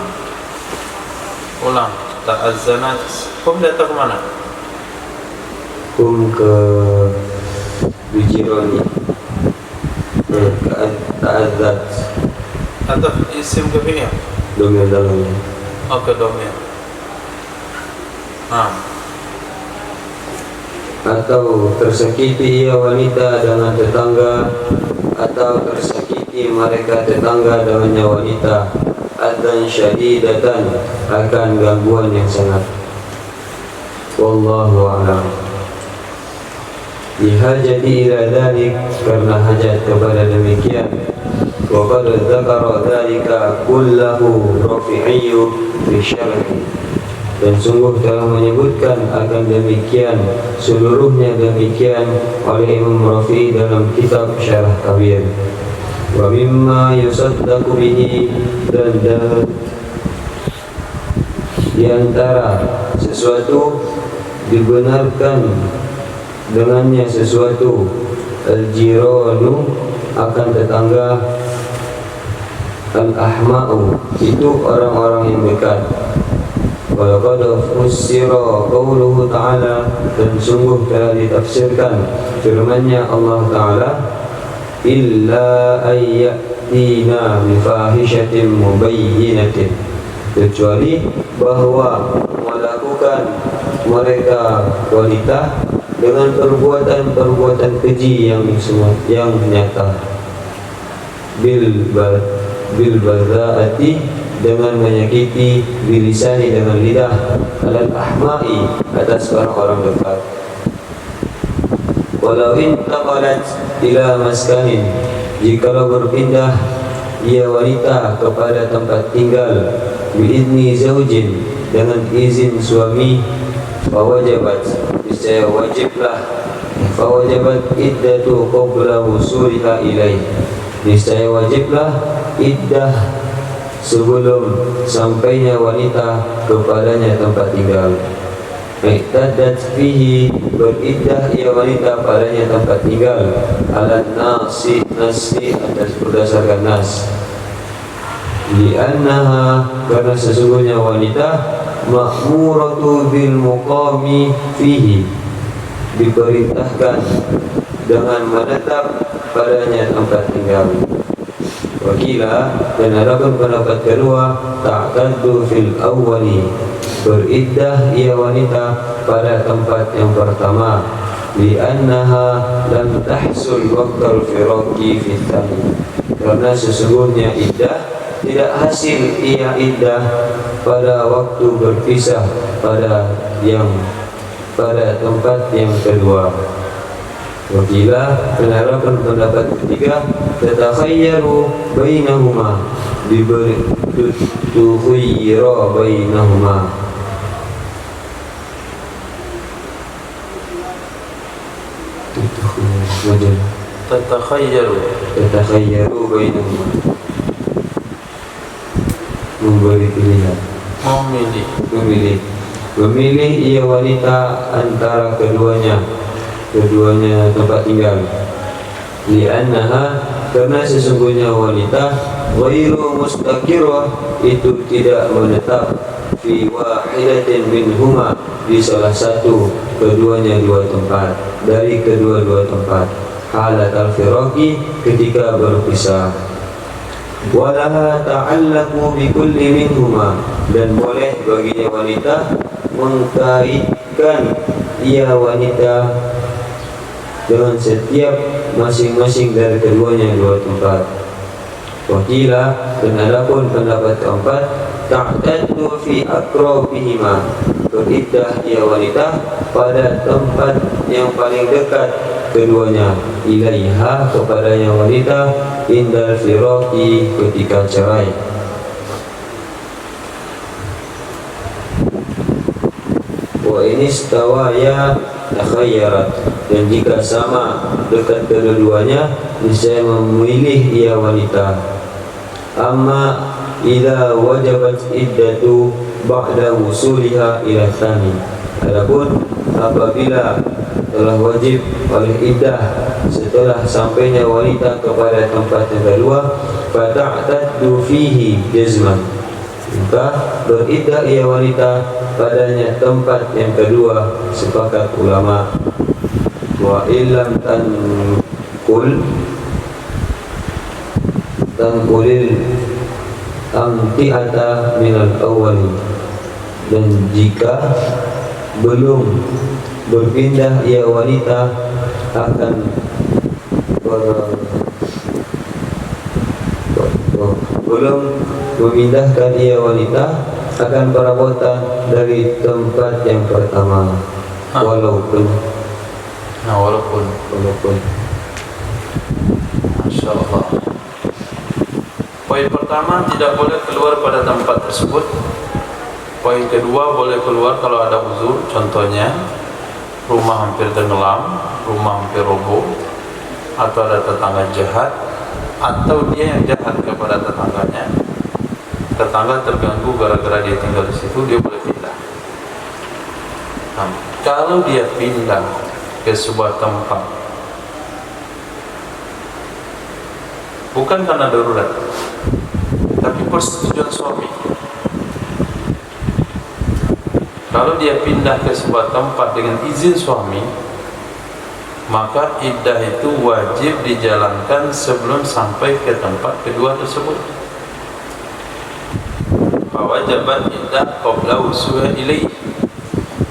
ulang. Ta'azzanat. Hukum datang ke mana? Hukum ke bijironi, ta'adzat, Atau isim ke fi'il? domir dalamnya. Oh, ke domir. Nah, Atau tersakiti ia wanita dengan tetangga, atau tersakiti mereka tetangga dengannya wanita, adzan syadidatan, akan gangguan yang sangat. Wallahu a'lam. Dihajati ila dhalik, karena hajat kepada demikian. Wa qad dzakara dzalika kullahu Rafi'iyyu fi syarhi, dan sungguh telah menyebutkan akan demikian seluruhnya demikian oleh Imam Rafi'i dalam kitab Syarah Kabir. Wa mimma yusaddaqu bihi, dan di antara sesuatu dibenarkan dengannya sesuatu, al-jiranu, akan tetangga, al-ahma'u, itu orang-orang yang dekat. Walaqad fussira qauluhu ta'ala, dan sungguh telah ditafsirkan firman-Nya Allah Ta'ala, illa ayyatina bifahishatin mubayyinatin, kecuali bahwa melakukan mereka wanita dengan perbuatan-perbuatan keji yang nyata, bil badzaati, dengan menyakiti, bilisani, dengan lidah, alal ahma'i, atas orang-orang dekat. Walau intaqalat ila maskanin, jikalau berpindah ia wanita kepada tempat tinggal, biizni zaujin, dengan izin suami, fawajabat, niscaya wajiblah, fawajabat iddatu qabla wusuliha ilaih, niscaya wajiblah iddah sebelum sampainya wanita kepadanya tempat tinggal. Iktadat fihi, beriddah ia wanita padanya tempat tinggal, alat nasi atas berdasarkan nas, li'annaha, karena sesungguhnya wanita ma'muratu bil muqami fihi, diperintahkan dengan menetap padanya tempat tinggal. Wakila, dan adapun pendapat kedua, ta'taddu fil awwali, beriddah ia wanita pada tempat yang pertama, li'annaha lam tahsul waqtal firaqi fi tsani, karena sesungguhnya iddah tidak hasil ia iddah pada waktu berpisah pada tempat yang kedua. Wakila, penerapan pendapat ketiga, tatakhayyaru bainahuma, diberi tukhayyira bainahuma, tatakhayyaru bainahuma, memberi pilihan, memilih ia wanita antara keduanya tempat tinggal, li'annaha, karena sesungguhnya wanita ghairu mustaqirah, itu tidak menetap, fi wahidatin minhuma, di salah satu keduanya dua tempat, dari kedua-dua tempat, halat al-firaqi, ketika berpisah. Walaha ta'allaku bi kulli minhuma, dan boleh baginya wanita mengkaitkan ia wanita dengan setiap masing-masing dari keduanya dua tempat. Wakila, dan adapun pendapat keempat, ta'taddu fi aqrabihima, beriddah ia wanita pada tempat yang paling dekat keduanya, ilaiha, kepadanya wanita, indal firaqi, ketika cerai. Wa inistawaya takhayyarat, dan jika sama dekat kedua-duanya, niscaya memilih ia wanita. Amma idza wajabat iddatu ba'da wusuliha ila tsani, adapun apabila telah wajib oleh iddah setelah sampainya wanita kepada tempat yang kedua, fata'taddu fihi jazman, maka beriddah ia wanita padanya tempat yang kedua, sepakat ulama. Wa illam tanqulil amti'ata minal awwali, dan jika belum berpindah ia wanita akan belum memindahkan ia wanita akan perabotan dari tempat yang pertama, walaupun Masya Allah. Poin pertama, tidak boleh keluar pada tempat tersebut. Poin kedua, boleh keluar kalau ada uzur, contohnya rumah hampir tenggelam, rumah hampir roboh, atau ada tetangga jahat, atau dia yang jahat kepada tetangganya. Tetangga terganggu gara-gara dia tinggal di situ, dia boleh pindah. Nah, kalau dia pindah ke sebuah tempat bukan karena darurat, tapi persetujuan suami. Kalau dia pindah ke sebuah tempat dengan izin suami, maka iddah itu wajib dijalankan sebelum sampai ke tempat kedua tersebut. Fawajabat iddah qabla wusuha ilaih.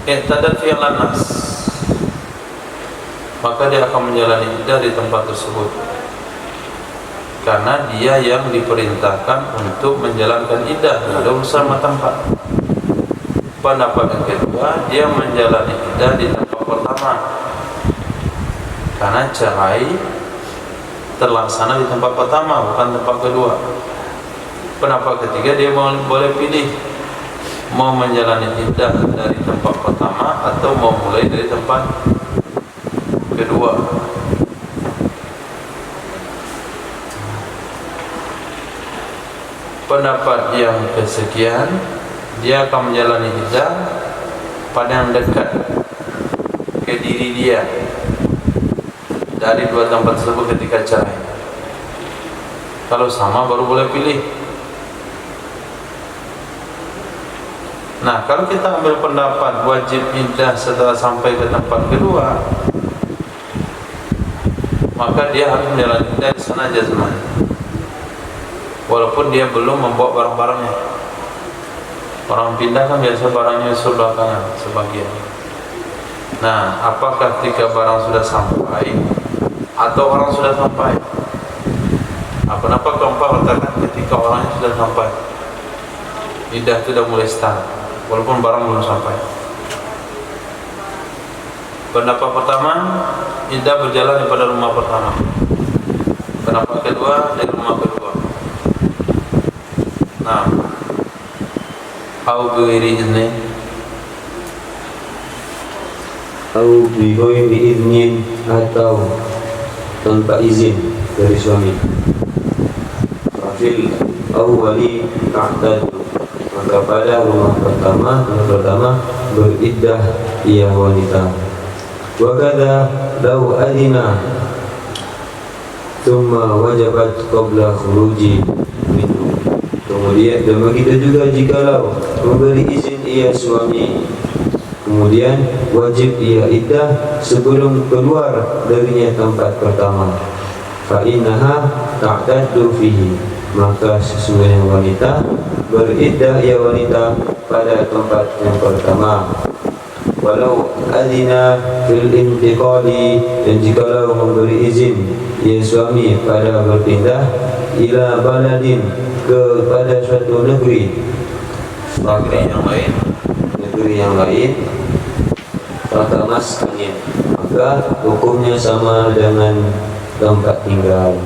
I'tadat fi'lan nas, maka dia akan menjalani iddah di tempat tersebut karena dia yang diperintahkan untuk menjalankan iddah, tidak bersama tempat. Pendapat yang kedua, dia menjalani iddah di tempat pertama karena cerai terlaksana di tempat pertama, bukan tempat kedua. Pendapat ketiga, dia boleh pilih mau menjalani iddah dari tempat pertama atau mau mulai dari tempat kedua. Pendapat yang kesekian, dia akan menjalani iddah pada yang dekat ke diri dia dari dua tempat tersebut ketika cerai. Kalau sama baru boleh pilih. Nah, kalau kita ambil pendapat wajib iddah setelah sampai ke tempat kedua, maka dia harus menjalani iddah di sana jazman, walaupun dia belum membawa barang-barangnya. Orang pindah kan biasa barangnya nyusul belakangan sebagian. Nah, apakah ketika barang sudah sampai atau orang sudah sampai? Kenapa keempat katakan ketika orangnya sudah sampai, iddah sudah mulai start, walaupun barang belum sampai. Pendapat pertama, iddah berjalan pada rumah pertama. Pendapat kedua, dari rumah kedua. Nah, au bighairi izni, au bighairi iznin, atau tanpa izin dari suami. Fil awwali ta'tadu, maka pada rumah pertama beriddah ia wanita. Wa kadza law adina thumma wajabat qabla khuruji minhu. Kemudian dan begitu juga jikalau memberi izin ia suami, kemudian wajib ia iddah sebelum keluar darinya tempat pertama. Fa innaha ta'taddu fihi, maka sesungguhnya wanita beriddah ia wanita pada tempat yang pertama. Walau adina fil intiqali, dan jikalau memberi izin ia suami pada berpindah ila baladin, kepada suatu negeri yang lain, maka maskannya, maka hukumnya sama dengan tempat tinggal.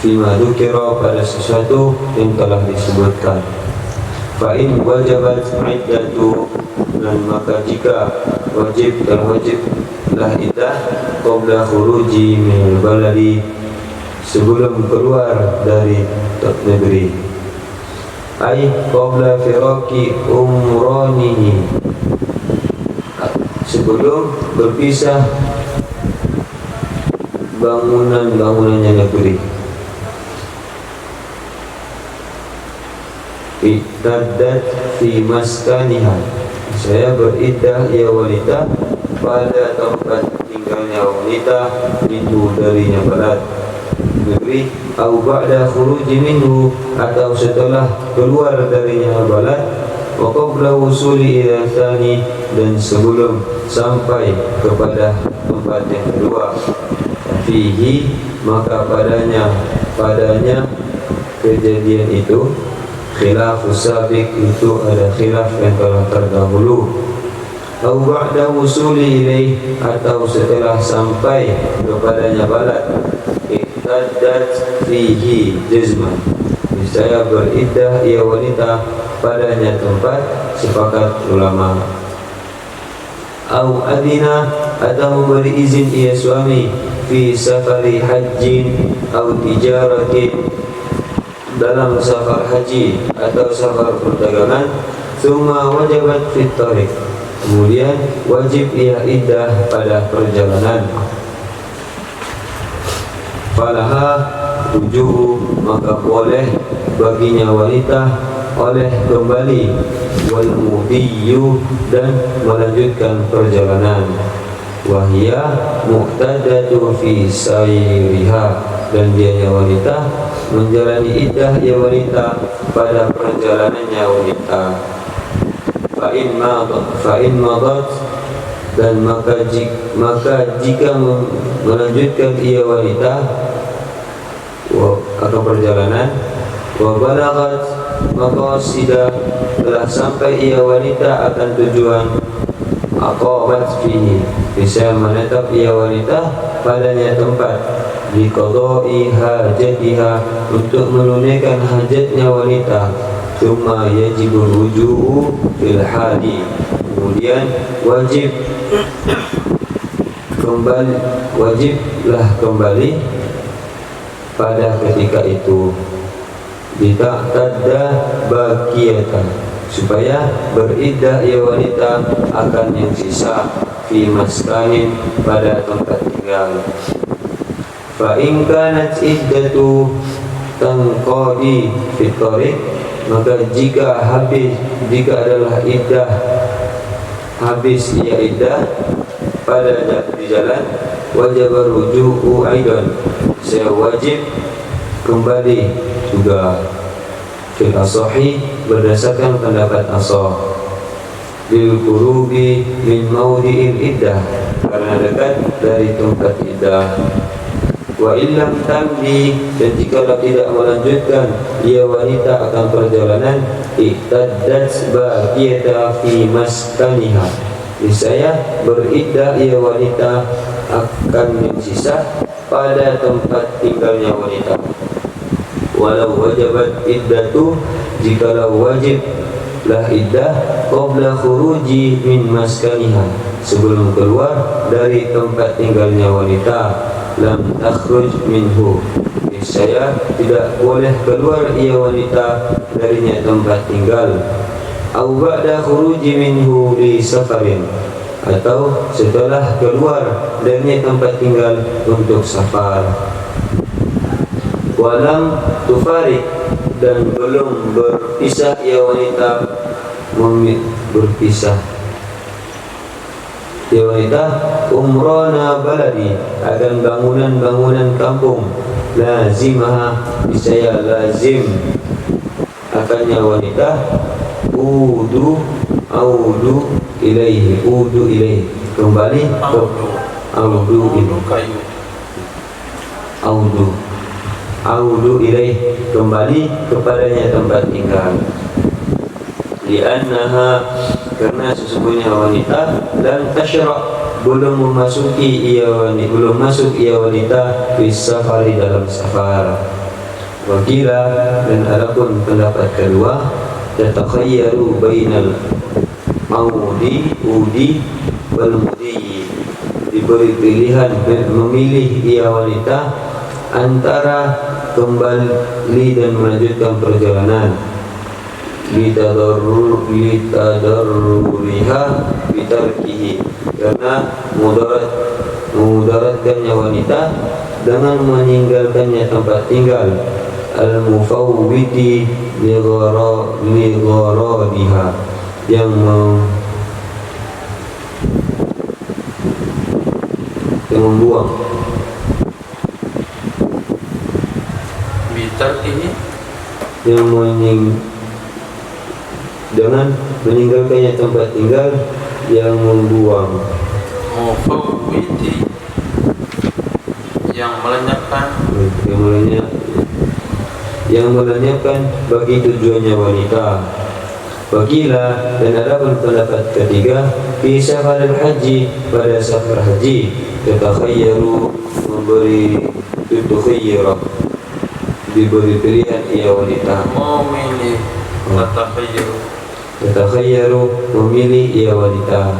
Fima dzukira, pada sesuatu yang telah disebutkan. Fa in wajabat iddatu, dan maka jika terwajiblah iddah qabla khuruji minal baladi, sebelum keluar dari negeri. Ai qabla firaqi umranihi, sebelum berpisah bangunannya negeri. Iddat fi maskaniha, saya beriddah ia wanita pada tempat tinggalnya wanita itu darinya balad negeri, au ba'da khuruji minhu, atau setelah keluar darinya balad, wa qabla wusuli ila tsani, dan sebelum sampai kepada tempat yang kedua. Fihi, maka padanya kejadian itu khilafus sabiq, itu ada khilaf yang telah terdahulu. Au ba'da wusuli ilaih, atau setelah sampai kepadanya balad. I'taddat fihi jazman, saya beriddah ia wanita padanya tempat, sepakat ulama. Au adina, atau memberi izin ia suami fi safari hajjin au tijaratin, dalam safar haji atau safar perdagangan. Tsumma wajabat fit tariq, kemudian wajib ia iddah pada perjalanan. Falaha rujuhu, maka boleh baginya wanita oleh kembali, wal mudiyyu, dan melanjutkan perjalanan. wahia muqtadatu fi sayriha, dan dia wanita menjalani iddah ya wanita pada perjalanannya wanita. Fa in madat, dan maka jika melanjutkan ia wanita atau perjalanan, wa balaghat maqasida, telah sampai ia wanita akan tujuan, aqamat fihi, bisa menetap ia wanita padanya tempat, di qada'i hajatiha, untuk menunaikan hajatnya wanita. Thumma yajibur ruju'u fil hadi, kemudian wajiblah kembali pada ketika itu, dita'tadda baqiyatan, supaya beriddah ia wanita akan yang sisa, fi maskanin, pada tempat tinggal. Fa in kanat iddatu tanqadi fi tariq, maka jika adalah iddah habis ia iddah pada di jalan, wajib ruju'u aidan, saya wajib kembali juga, fil asahi, berdasarkan pendapat asah, bil qurubi min mawdi'il iddah, karena dekat dari tempat iddah. Wa illam tamdi, dan jikalau tidak melanjutkan ia wanita akan perjalanan, iktaddat baqiyata fi maskaniha, niscaya beriddah ia wanita akan yang sisa pada tempat tinggalnya wanita. Walau wajabat iddatu, jikalau wajiblah iddah qabla khuruji min maskaniha, sebelum keluar dari tempat tinggalnya wanita, lam takhruj minhu, niscaya tidak boleh keluar ia wanita darinya tempat tinggal. Au ba'da khuruji minhu li safarin, atau setelah keluar darinya tempat tinggal untuk safar. Walam tufarik, dan belum berpisah ia wanita berpisah ia wanita umrana baladi, akan bangunan-bangunan kampung, lazimah, niscaya lazim akannya wanita, audu ilaihi, kembali ke audu ilaihi, kembali kepadanya tempat tinggal. Li'annaha, karena sesungguhnya wanita, lam tashra', belum masuk ia wanita fi safari, dalam safar. Wakila, dan adapun pendapat kedua, tatakhayyaru bainal udi wal mudi, diberi pilihan memilih ia wanita antara kembali dan melanjutkan perjalanan, litadarruriha bitarkihi, karena mudaratkannya wanita dengan meninggalkannya tempat tinggal, al-mufawwidi li gharadiha, yang membuang bitarkihi, yang dengan meninggalkannya tempat tinggal, yang membuang, mufawwidi, yang melenyapkan bagi tujuannya wanita. Wakila, dan adapun pendapat ketiga, fi safaril haji, pada safar haji, tatakhayyaru, diberi pilihan ia wanita, memilih, tatakhayyaru, memilih ia wanita.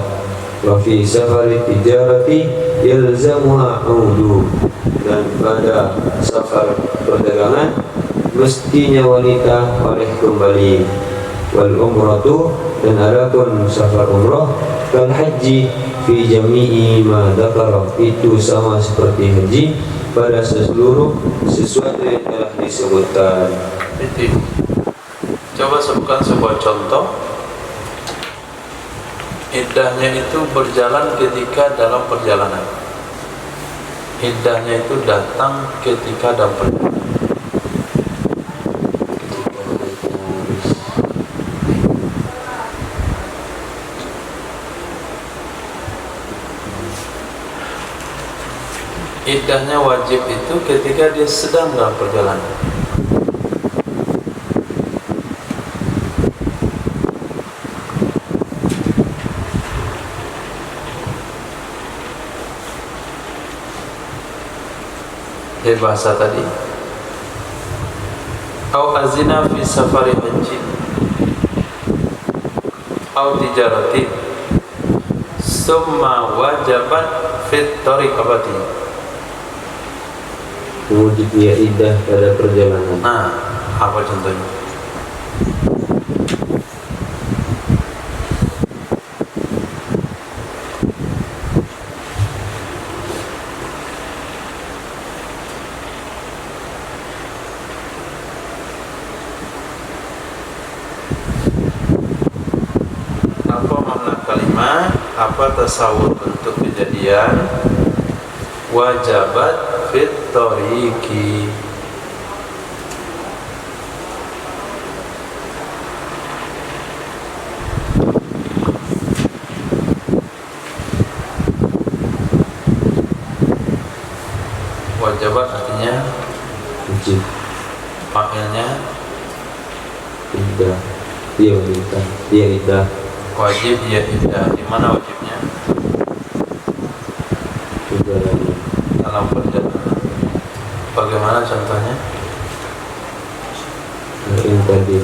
Wa fi safari tijarati yalzamuha audu, dan pada safar perdagangan mestinya wanita oleh kembali. Wal umratu, dan adapun safar umrah, kal haji fi jami'i ma dzakara, itu sama seperti haji pada seluruh sesuatu yang telah disebutkan. Coba sebutkan sebuah contoh Iddahnya itu berjalan ketika dalam perjalanan. Iddahnya itu datang ketika dalam perjalanan. Iddahnya wajib itu ketika dia sedang dalam perjalanan. Dari bahasa tadi, au azina fi safari haji au tijarati summa wajabat fit tariqati. Kemudian dia iddah pada perjalanan. Nah, apa contohnya? Apa makna kalimat? Apa tasawur untuk kejadian? Wajabat fit tariqi. Wajabat artinya Wajib. fa'ilnya Iddah. Dia wanita. Dia iddah. wajib, ya iddah. Di mana wajibnya? Perjalanan. Dalam perjalanan. Bagaimana contohnya? Yang tadi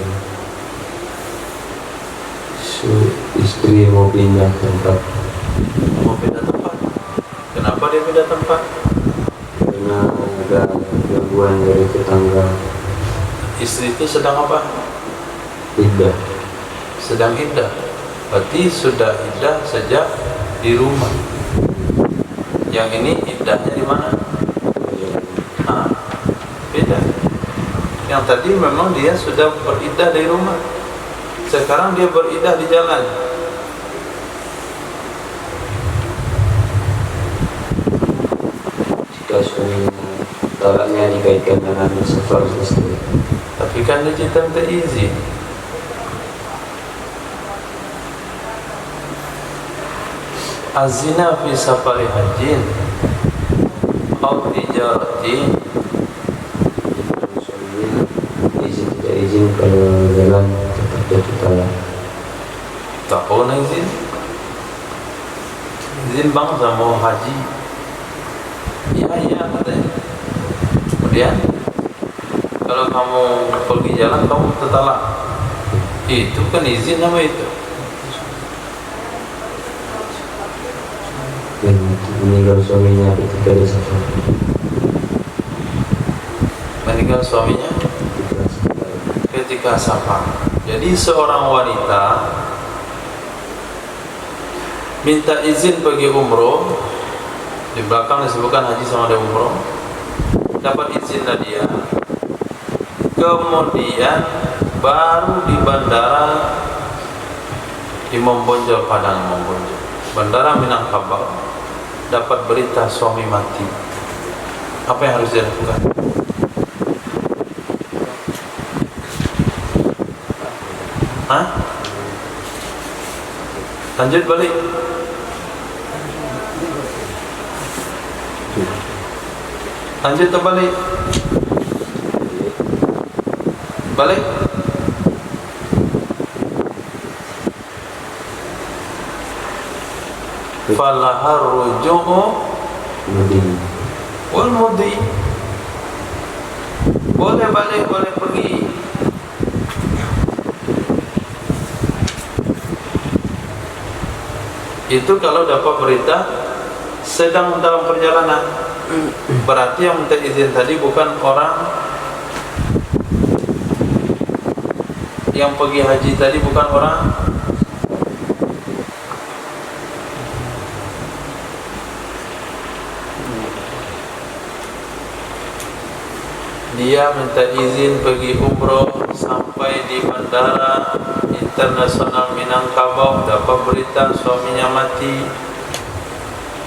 istri mau pindah tempat Mau pindah tempat. Kenapa dia pindah tempat? karena ada gangguan dari tetangga. Istri itu sedang apa? Iddah. Sedang iddah. Berarti sudah iddah sejak di rumah. Yang ini iddahnya di mana? Nah, beda. Yang tadi memang dia sudah beriddah dari rumah. Sekarang dia beriddah di jalan. Jika suaminya talaknya dikaitkan dengan safar istri. Tapi kan dia minta izin. Azina fi safari hajin au tijaratin. Suaminya izin tidak izin kalau jalan tetap jatuh talak. Tak tahu nak izin. Izin bangsa mau haji. Ya katanya. Kemudian kalau kamu pergi jalan kamu tertalak. Itu kan izin nama itu. Dan meninggal suaminya ketika di safar. Meninggal suaminya ketika safar. Jadi seorang wanita minta izin pergi umroh. Di belakang disebutkan haji sama ada umroh. Dapat izinlah dia. Kemudian baru di bandara di Membonjol, Padang Membonjol, Bandara Minangkabau, dapat berita suami mati. Apa yang harus dia lakukan? Hah? Lanjut balik. Lanjut terbalik. Balik. Falahar ruju'u Kemudian wal mudi. Boleh balik, boleh pergi. Itu kalau dapat berita sedang dalam perjalanan. Berarti yang minta izin tadi bukan orang yang pergi haji tadi, bukan orang dia minta izin pergi umroh sampai di bandara itu internasional Minangkabau dapat berita suaminya mati,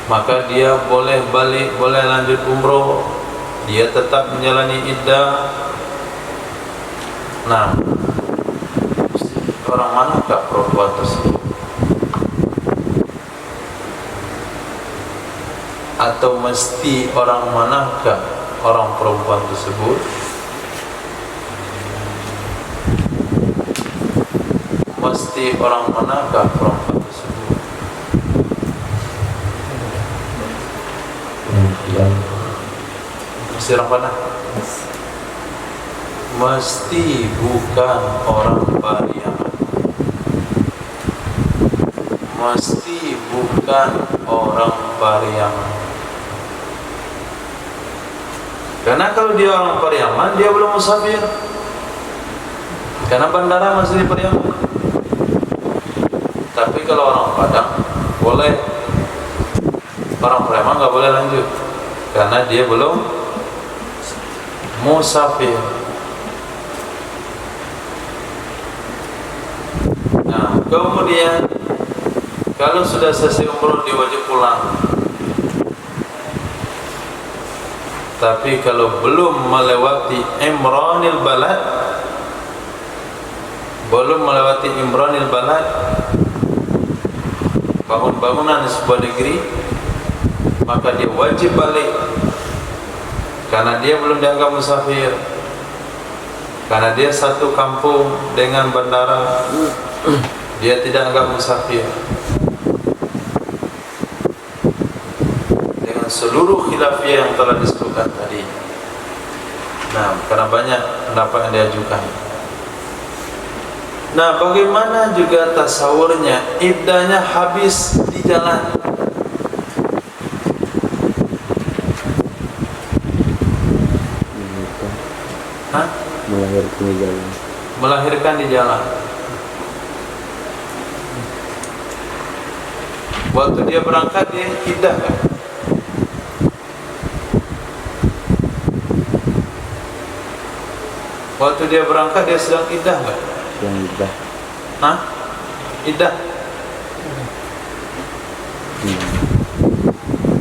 maka dia boleh balik, boleh lanjut umroh, dia tetap menjalani iddah. Nah, orang manakah perempuan tersebut? Atau mesti orang manakah orang perempuan tersebut? Mesti orang manakah perempuan tersebut? Mesti orang mana? Mesti bukan orang Pariaman. Mesti bukan orang Pariaman. Karena kalau dia orang Pariaman, dia belum musafir. Karena bandara masih di Pariaman. Tapi kalau orang Padang boleh, orang Pariaman nggak boleh lanjut karena dia belum musafir. Nah, kemudian kalau sudah selesai umroh dia wajib pulang. Tapi kalau belum melewati imranil balad, bangun-bangunan di sebuah negeri, maka dia wajib balik karena dia belum dianggap musafir, karena dia satu kampung dengan bandara, dia tidak anggap musafir. Dengan seluruh khilafiyah yang telah disebutkan tadi. Nah, karena banyak pendapat yang diajukan. Nah, bagaimana juga tasawurnya iddahnya habis di jalan? Melahirkan di jalan. Melahirkan di jalan. Waktu dia berangkat dia iddah kan? Waktu dia berangkat dia sedang iddah kan? Yang iddah. Hah? Iddah?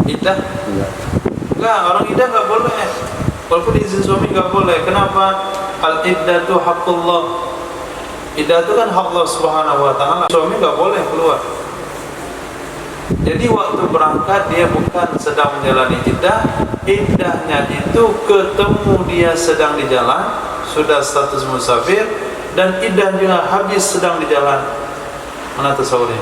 Iddah? Enggak. Enggak, orang iddah enggak boleh. Walaupun izin suami enggak boleh. Kenapa? Al-iddatu haqqullah. Iddah itu kan hak Allah Subhanahu wa taala. Suami enggak boleh keluar. Jadi waktu berangkat dia bukan sedang menjalani iddah. Iddahnya itu ketemu dia sedang di jalan, sudah status musafir, dan iddah juga habis sedang di jalan. Mana tasawurnya?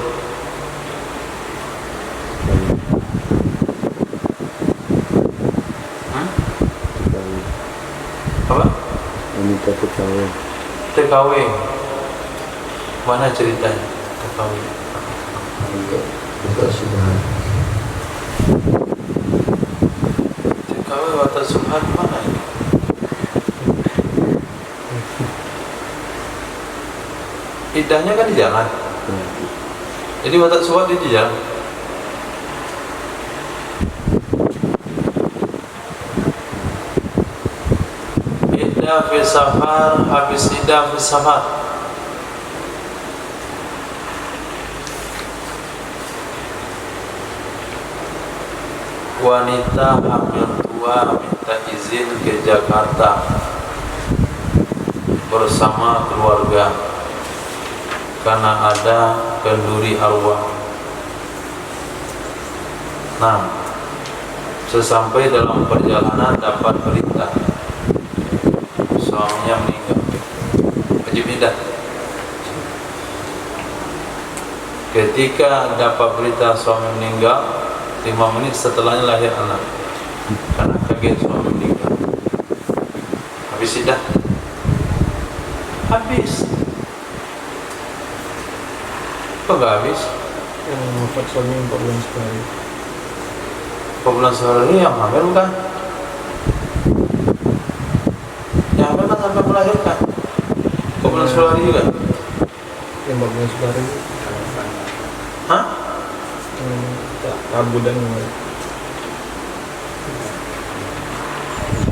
Apa? Meminta TKW. TKW. Mana ceritanya TKW? Kita sudah. TKW watak subhan mana ini? Iddahnya kan di jalan. Jadi watak subhan di jalan. Iddah fi safar, habis iddah fi safar. Wanita hamil tua minta izin ke Jakarta bersama keluarga karena ada kenduri arwah. Nah, sesampai dalam perjalanan dapat berita suaminya meninggal. Wajib iddah. Ketika dapat berita suami meninggal, 5 menit setelahnya lahir anak. Karena kaget suami meninggal. Habis iddah. Habis. Kok nggak habis? Yang wafat suami 4 bulan sekali. 4 bulan sekali yang hamil kan? Yang hamil kan sampai melahirkan. 4 bulan sekali juga. Yang 4 bulan sekali. Hah? Abu dan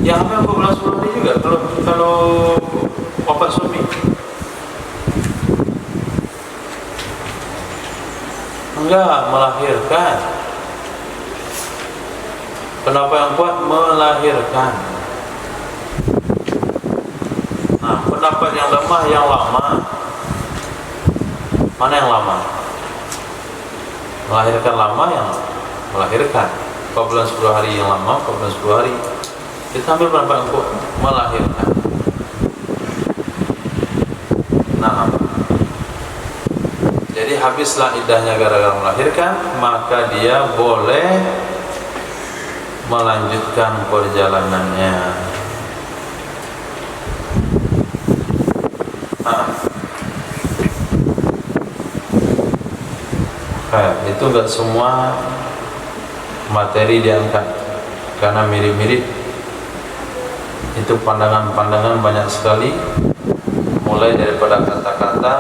Yang hamil 4 bulan sekali juga. Kalau wafat suami. Enggak, melahirkan. Kenapa yang kuat? Melahirkan. Nah, pendapat yang lemah yang lama. Mana yang lama? Melahirkan lama yang melahirkan. 4 bulan 10 hari yang lama, 4 bulan 10 hari. Kita ambil pendapat yang kuat, melahirkan. Nah, jadi habislah iddahnya gara-gara melahirkan, maka dia boleh melanjutkan perjalanannya. Itu enggak semua materi diangkat karena mirip-mirip. Itu pandangan-pandangan banyak sekali, mulai daripada kata-kata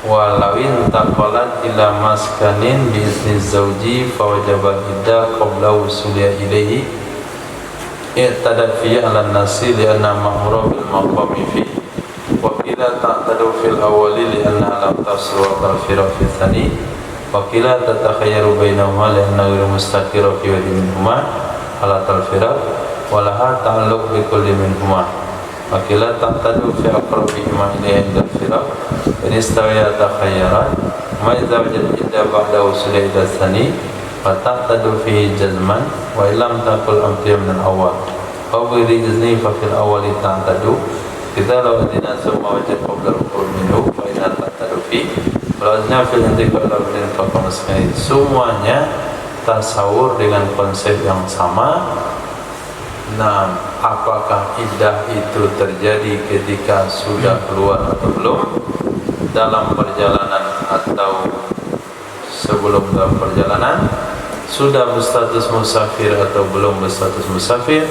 walawin taqalat ila maskanin bi izni zauji fa wajaba iddah qabla wusuliha ilaihi i'tadat fi ala nasi li anna ma'mura bil maqami fi wa qila ta'tadu fil awwali li anna lam tasru wa tarfira fi tsani wa qila tatakhayyaru bainahuma li anna ghairu mustaqira fi wadi minhuma ala tarfira wa laha ta'alluq bi kulli minhuma wa qila ta'tadu fi aqrabihima ilayhi inda al-firaq in istawaya takhayyaran ma idza wajada idda ba'da usuli ila tsani fa ta'tadu fihi jazman wa illam taqul amtiya min al-awwal aw bi izni fa fil awwali ta'tadu kita law adina summa wajib qabla al-qurb minhu fa inna ta'tadu fi wa azna fil intiqal al-din fa kamaskai. Semuanya tasawur dengan konsep yang sama. Nah, apakah iddah itu terjadi ketika sudah keluar atau belum, dalam perjalanan atau sebelum dalam perjalanan, sudah berstatus musafir atau belum berstatus musafir,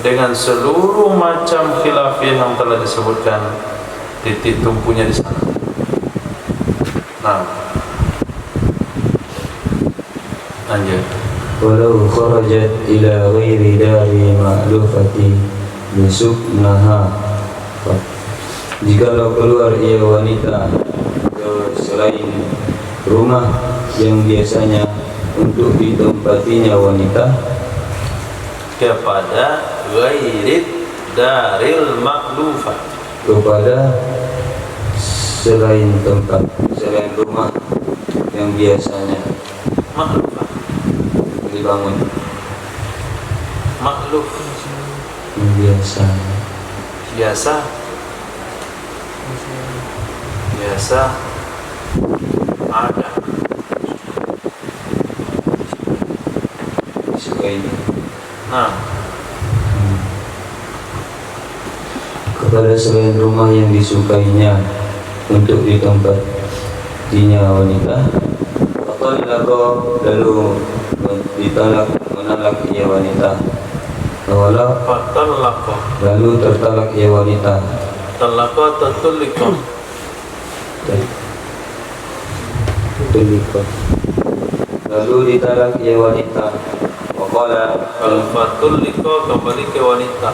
dengan seluruh macam khilafiyah yang telah disebutkan, titik tumpunya di sana. Nah, lanjut. Walau kharajat ila ghairi dari ma'lufati misuknaha, jikalau keluar ia wanita ke selain rumah yang biasanya untuk ditempatinya wanita, kepada ghairid daril ma'lufah, kepada selain tempat, selain rumah yang biasanya ma'lufah, dibangun, makluf, yang biasanya biasa, biasa ada, disukai. nah, kepada selain rumah yang disukainya untuk ditempatinya wanita, lalu ditolak menolak ia wanita, fatallaqah, lalu tertalak ia wanita, talaqah tatulliqah, lalu ditalak ia wanita, waqala kalau fatulliqah kembali ke wanita.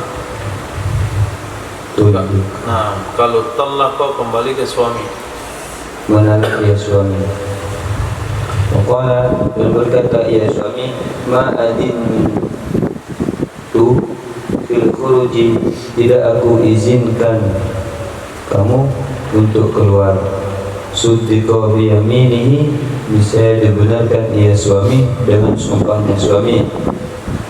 Nah, kalau talaqah kembali ke suami, menolak ia suami. Waqala, dan berkata ia suami, ma adin tu fil khuruji, tidak aku izinkan kamu untuk keluar. Suddiqa bi yaminihi, bisa dibenarkan ia suami dengan sumpahnya suami.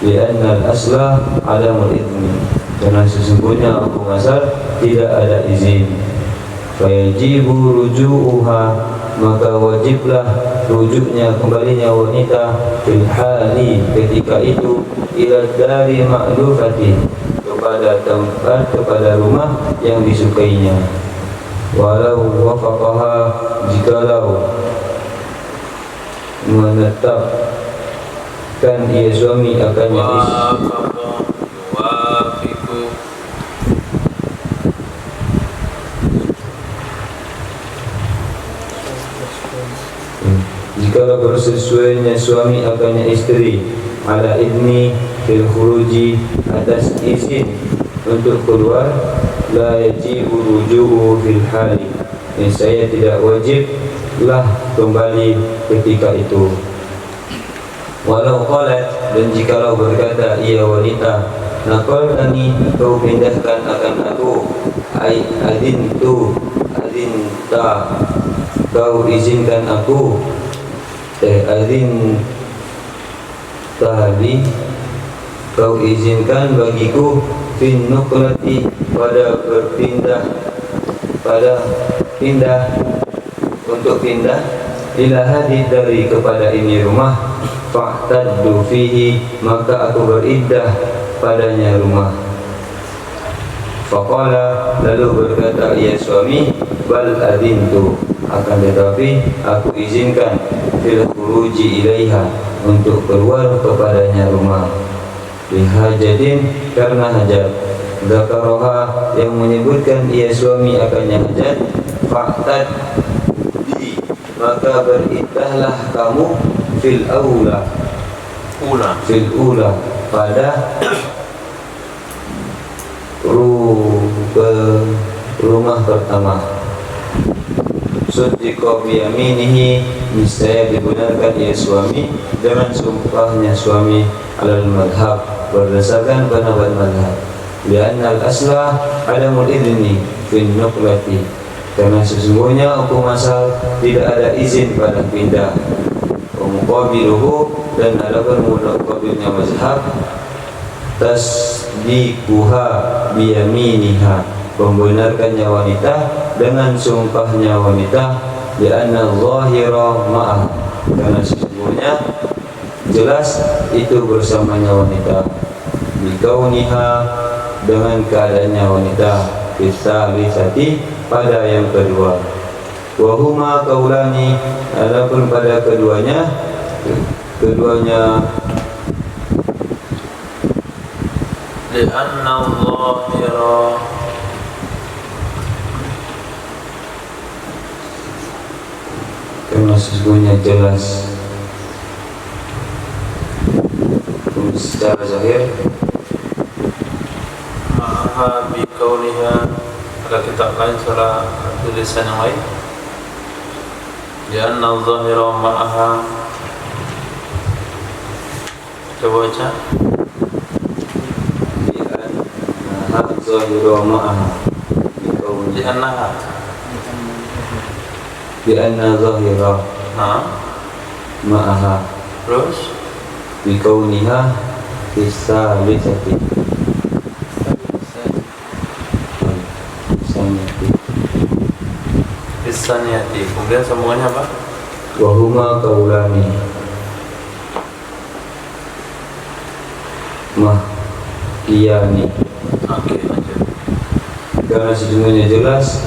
Li'anna al-asla adamul idni, karena sesungguhnya hukum asal tidak ada izin. Fayajibu ruju'uha, maka wajiblah rujuknya, kembalinya wanita, fil hali, ketika itu, ila dari ma'lufati, kepada tempat, kepada rumah yang disukainya. Walau wafaqaha, jikalau menetapkan ia suami akannya wafiku, jikalau bersesuainya suami akannya istri, ala idni fil khuruji, atas izin untuk keluar, la yajibu ruju'u fil hali, saya tidak wajib lah kembali ketika itu. Walau qalat, dan jikalau berkata ia wanita, naqaltani, kau pindahkan akan aku, adinta, kau izinkan aku, adintali, kau izinkan bagiku, fin nuqlati, pada berpindah, pada pindah, untuk pindah, ila hadid, dari kepada ini rumah, fa'taddu fihi, maka aku beriddah padanya rumah. Faqala, lalu berkata ia suami, bal adintu, akan tetapi aku izinkan, fil khuruji ilaiha, untuk keluar kepadanya rumah, lihajadin, karena hajat, dzakaroha, yang menyebutkan ia suami akannya hajat, fa'taddi, maka beriddahlah kamu, fil ula, pada rumah pertama. Suddiqa biyaminihi, niscaya dibenarkan ia suami dengan sumpahnya suami, alal madhab, berdasarkan pendapat madhab, li'anna al-asla adamul idni fin nuqlati, karena sesungguhnya hukum asal tidak ada izin pada pindah. Muqabiluhu, dan adapun muqabilnya mazhab, tasdiquha biyaminiha, membenarkannya wanita dengan sumpahnya wanita, li'anna zahira ma'ah, karena sesungguhnya jelas itu bersamanya wanita, bikauniha, dengan keadaannya wanita, bisalisati, pada yang kedua. Wahuma kaulani, adapun pada keduanya li'anna zahira, karena sesungguhnya jelas secara zahir, ma'aha bikauniha, ada kitab lain surah tulisan yang lain, li'anna zahira ma'aha, coba baca, li'annaha zahira ma'aha, li'anna zahira ma'aha, terus bikauniha bisalisati, bisaniyati, kemudian sambungannya apa? wahuma kaulani, mahkiyani, Oke, lanjut. karena sesungguhnya jelas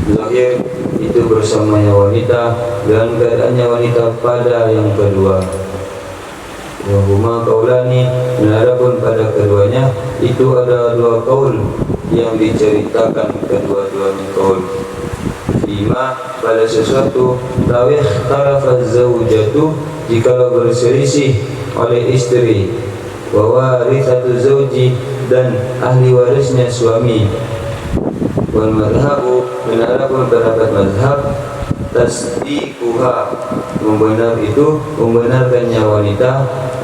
zahir itu bersamanya wanita dan keadaannya wanita pada yang kedua. Wahuma kaulani, dan adapun pada keduanya itu ada dua kaul yang diceritakan, kedua-duanya kaul. Lima, pada sesuatu, tawih tarafaz zaujatu, jikalau berselisih oleh istri, wa warithatu zauji, dan ahli warisnya suami. Wal madhabu, dan adapun pendapat mazhab, tasdiquha, membenarkannya wanita,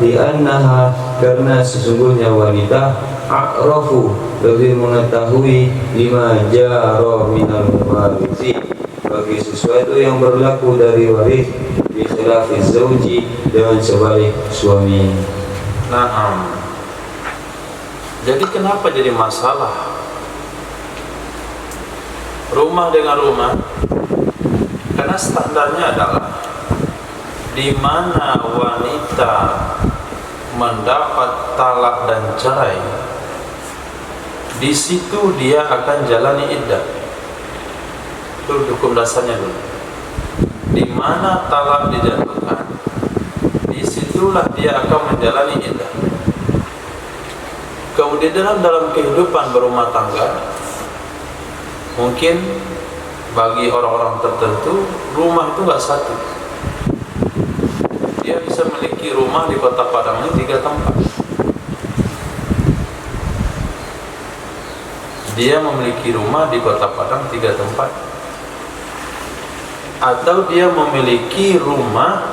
li'annaha, karena sesungguhnya wanita, a'rafu, lebih mengetahui, lima jara minal warisi, bagi sesuatu yang berlaku dari waris, bi khilafiz zauji, dengan sebalik suami. Nah, jadi kenapa jadi masalah rumah dengan rumah? Karena standarnya adalah di mana wanita mendapat talak dan cerai, di situ dia akan jalani iddah. Itu hukum dasarnya dulu. Di mana talak dijatuhkan, di situlah dia akan menjalani iddah. Kemudian dalam kehidupan berumah tangga, mungkin bagi orang-orang tertentu rumah itu nggak satu. Dia bisa memiliki rumah di Kota Padang ini 3 tempat. Dia memiliki rumah di Kota Padang 3 tempat. atau dia memiliki rumah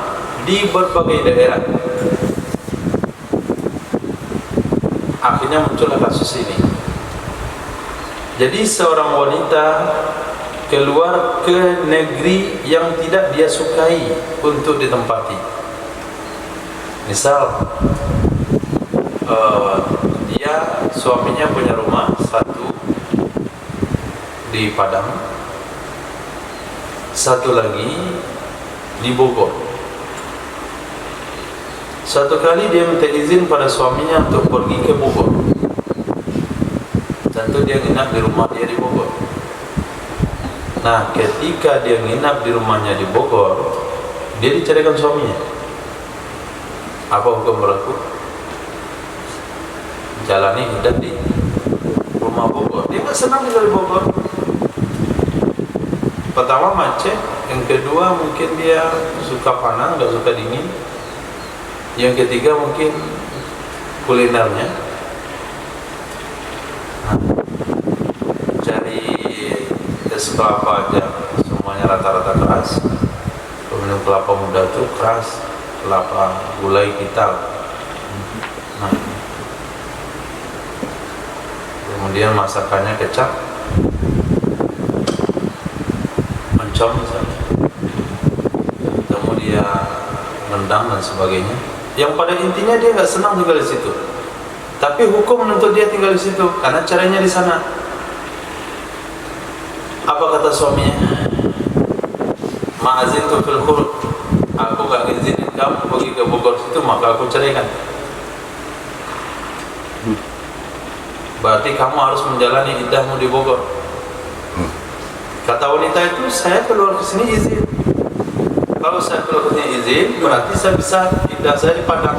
di berbagai daerah. Akhirnya muncullah kasus ini. Jadi seorang wanita keluar ke negeri yang tidak dia sukai untuk ditempati. Misal dia suaminya punya rumah satu di Padang, satu lagi di Bogor. Satu kali dia minta izin pada suaminya untuk pergi ke Bogor. Tentu dia nginap di rumah dia di Bogor. Nah, ketika dia nginap di rumahnya di Bogor, dia diceraikan suaminya. Apa hukum berlaku? Jalani iddah di rumah Bogor. Dia nggak senang tinggal di Bogor. Pertama macet, yang kedua mungkin dia suka panas, nggak suka dingin. Yang ketiga mungkin kulinernya. Nah, cari es kelapa aja semuanya rata-rata keras. Minum kelapa muda itu keras, kelapa gulai hitam. Nah, kemudian masakannya kecap, mencom misalnya, ketemu dia rendang dan sebagainya. Yang pada intinya dia nggak senang tinggal di situ, tapi hukum menuntut dia tinggal di situ karena caranya di sana. Apa kata suaminya? Ma'azintu fil khulud, aku gak izinin kamu pergi ke Bogor situ, maka aku ceraikan. Berarti kamu harus menjalani iddahmu di Bogor. Kata wanita itu, saya keluar ke sini izin. Kalau saya keluar ke sini izin, berarti saya bisa iddah saya di Padang.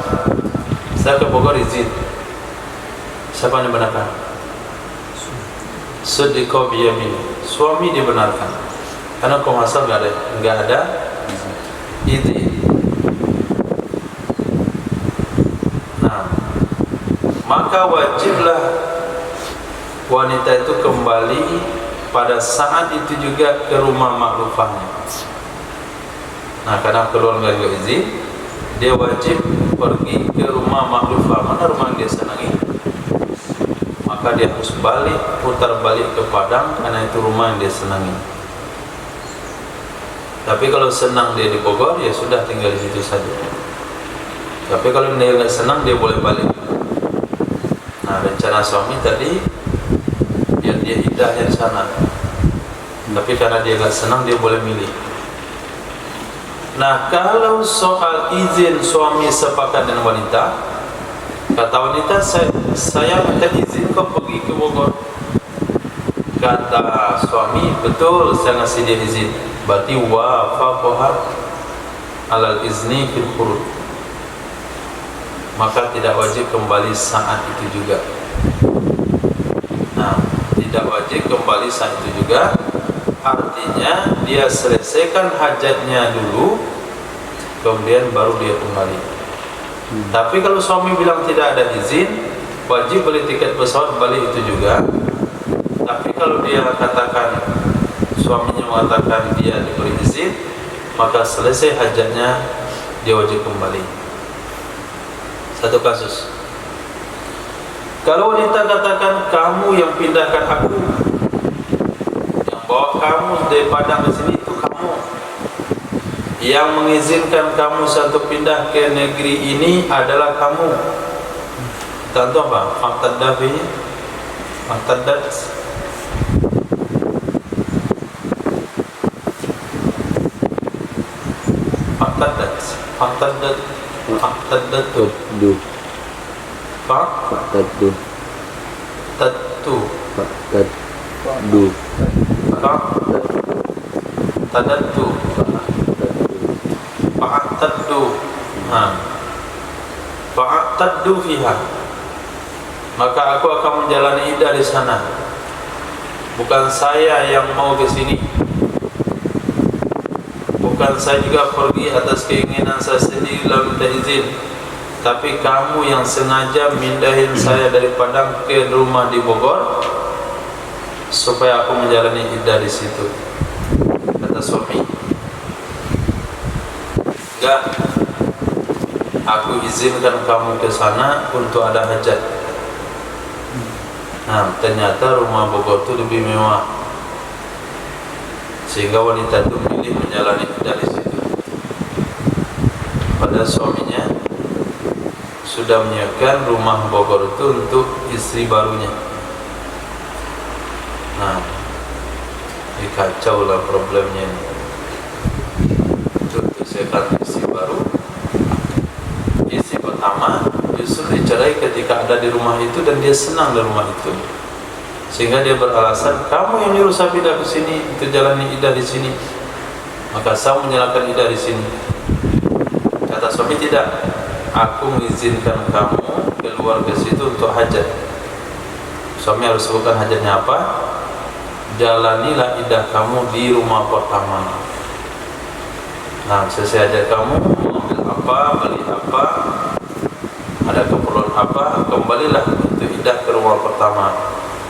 Saya ke Bogor izin. Siapa yang dibenarkan? Sedekah biyamin. Suami dibenarkan. Karena hukum asal nggak ada izin. Nah, maka wajiblah wanita itu kembali pada saat itu juga ke rumah maklufahnya. Nah, karena keluar nggak ada izin, dia wajib pergi ke rumah maklufah. Mana rumah yang dia senangi? Maka dia harus balik, putar balik ke Padang karena itu rumah yang dia senangi. Tapi kalau senang dia di Bogor, ya sudah tinggal di situ saja. Tapi kalau dia nggak senang, dia boleh balik. Nah, rencana suami tadi biar dia iddahnya di sana. Tapi karena dia nggak senang, dia boleh milih. Nah, kalau soal izin suami sepakat dengan wanita, kata wanita, saya minta izin kok pergi ke Bogor. Kata suami, betul saya ngasih dia izin. Berarti wafaqaha alal izni fil khurud. Maka tidak wajib kembali saat itu juga. Nah, tidak wajib kembali saat itu juga. Artinya dia selesaikan hajatnya dulu, kemudian baru dia kembali. Tapi kalau suami bilang tidak ada izin, wajib beli tiket pesawat balik itu juga. Tapi kalau dia katakan, suaminya mengatakan dia diberi izin, maka selesai hajatnya dia wajib kembali. Satu kasus, kalau wanita katakan, kamu yang pindahkan aku, yang bawa kamu dari Padang ke sini itu kamu, yang mengizinkan kamu satu pindah ke negeri ini adalah kamu. Tentu apa? Faqtadda fihi, faqtaddat. Faqtaddat Du. Fa Faqtaddu. Tattu Faqtaddu. Tadattu Fa'ataddu. Fa'ataddu fiha. Maka aku akan menjalani iddah di sana. Bukan saya yang mau ke sini. Bukan saya juga pergi atas keinginan saya sendiri lalu minta izin. Tapi kamu yang sengaja mindahin saya dari Padang ke rumah di Bogor supaya aku menjalani iddah di situ. Kata suami. enggak, aku izinkan kamu ke sana untuk ada hajat. Nah, ternyata rumah Bogor itu lebih mewah, sehingga wanita itu memilih menjalani dari situ. Padahal suaminya sudah menyiapkan rumah Bogor itu untuk istri barunya. Nah, ini kacau lah problemnya ini. Untuk siapkan istri baru, istri pertama justru dicerai ketika ada di rumah itu dan dia senang di rumah itu, sehingga dia beralasan, kamu yang nyuruh saya pindah ke sini untuk jalani iddah di sini, maka saya menyalahkan iddah di sini. Kata suami, tidak, aku mengizinkan kamu keluar ke situ untuk hajat. Suami harus sebutkan hajatnya apa. Jalanilah iddah kamu di rumah pertama. Nah, selesai hajat kamu, mengambil apa, beli apa, ada keperluan apa, kembalilah untuk iddah ke rumah pertama.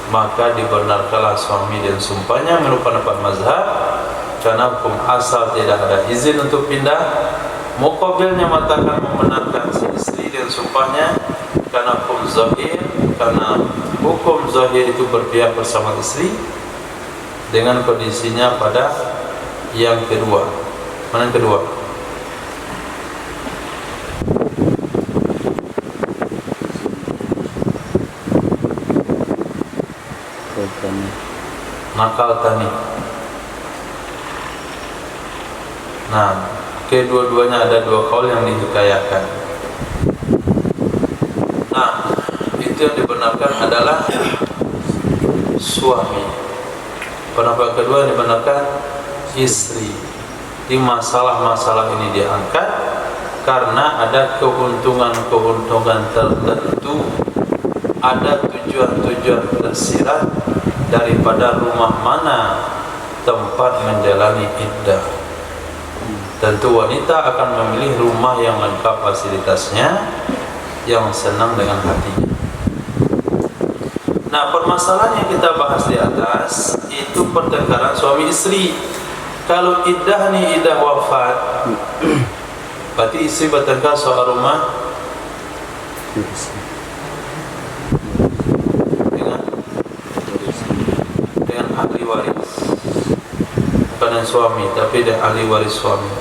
Maka dibenarkanlah suami dan sumpahnya menurut pendapat mazhab, karena hukum asal tidak ada izin untuk pindah. Muqabilnya mengatakan membenarkan si istri dan sumpahnya karena hukum zahir, karena hukum zahir itu berpihak bersama istri dengan kondisinya pada yang kedua. Mana yang kedua? Nakal tani. Nah, kedua-duanya ada dua kaul yang dihikayakan. Nah, itu yang dibenarkan adalah suami. Pendapat kedua yang dibenarkan istri. Di masalah-masalah ini diangkat karena ada keuntungan-keuntungan tertentu, ada tujuan-tujuan tersirat daripada rumah mana tempat menjalani iddah. Tentu wanita akan memilih rumah yang lengkap fasilitasnya, yang senang dengan hatinya. Nah, permasalahan yang kita bahas di atas itu pertengkaran suami istri. Kalau iddah nih iddah wafat, berarti istri bertengkar soal rumah dengan ahli waris, bukan dengan suami, tapi dengan ahli waris suami.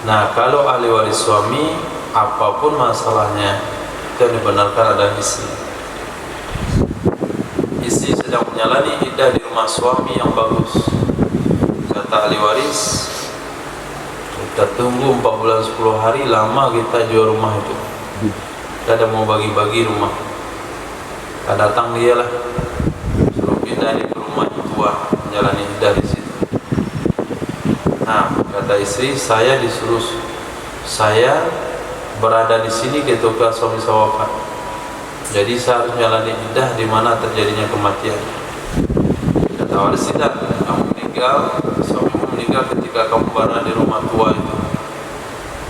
Nah, kalau ahli waris suami, apapun masalahnya, itu yang dibenarkan adalah istri. Istri sedang menjalani iddah di rumah suami yang bagus. Kata ahli waris, kita tunggu 4 bulan 10 hari, lama kita jual rumah itu. Kita ada mau bagi-bagi rumah. Kita datang dia lah, suruh pindah di rumah tua, menjalani iddah di situ. Nah, kata istri, saya disuruh, saya berada di sini ketika suami saya wafat. Jadi saya harus menjalani iddah di mana terjadinya kematian. Kata waris, tidak, kamu meninggal, suamimu meninggal ketika kamu berada di rumah tua itu.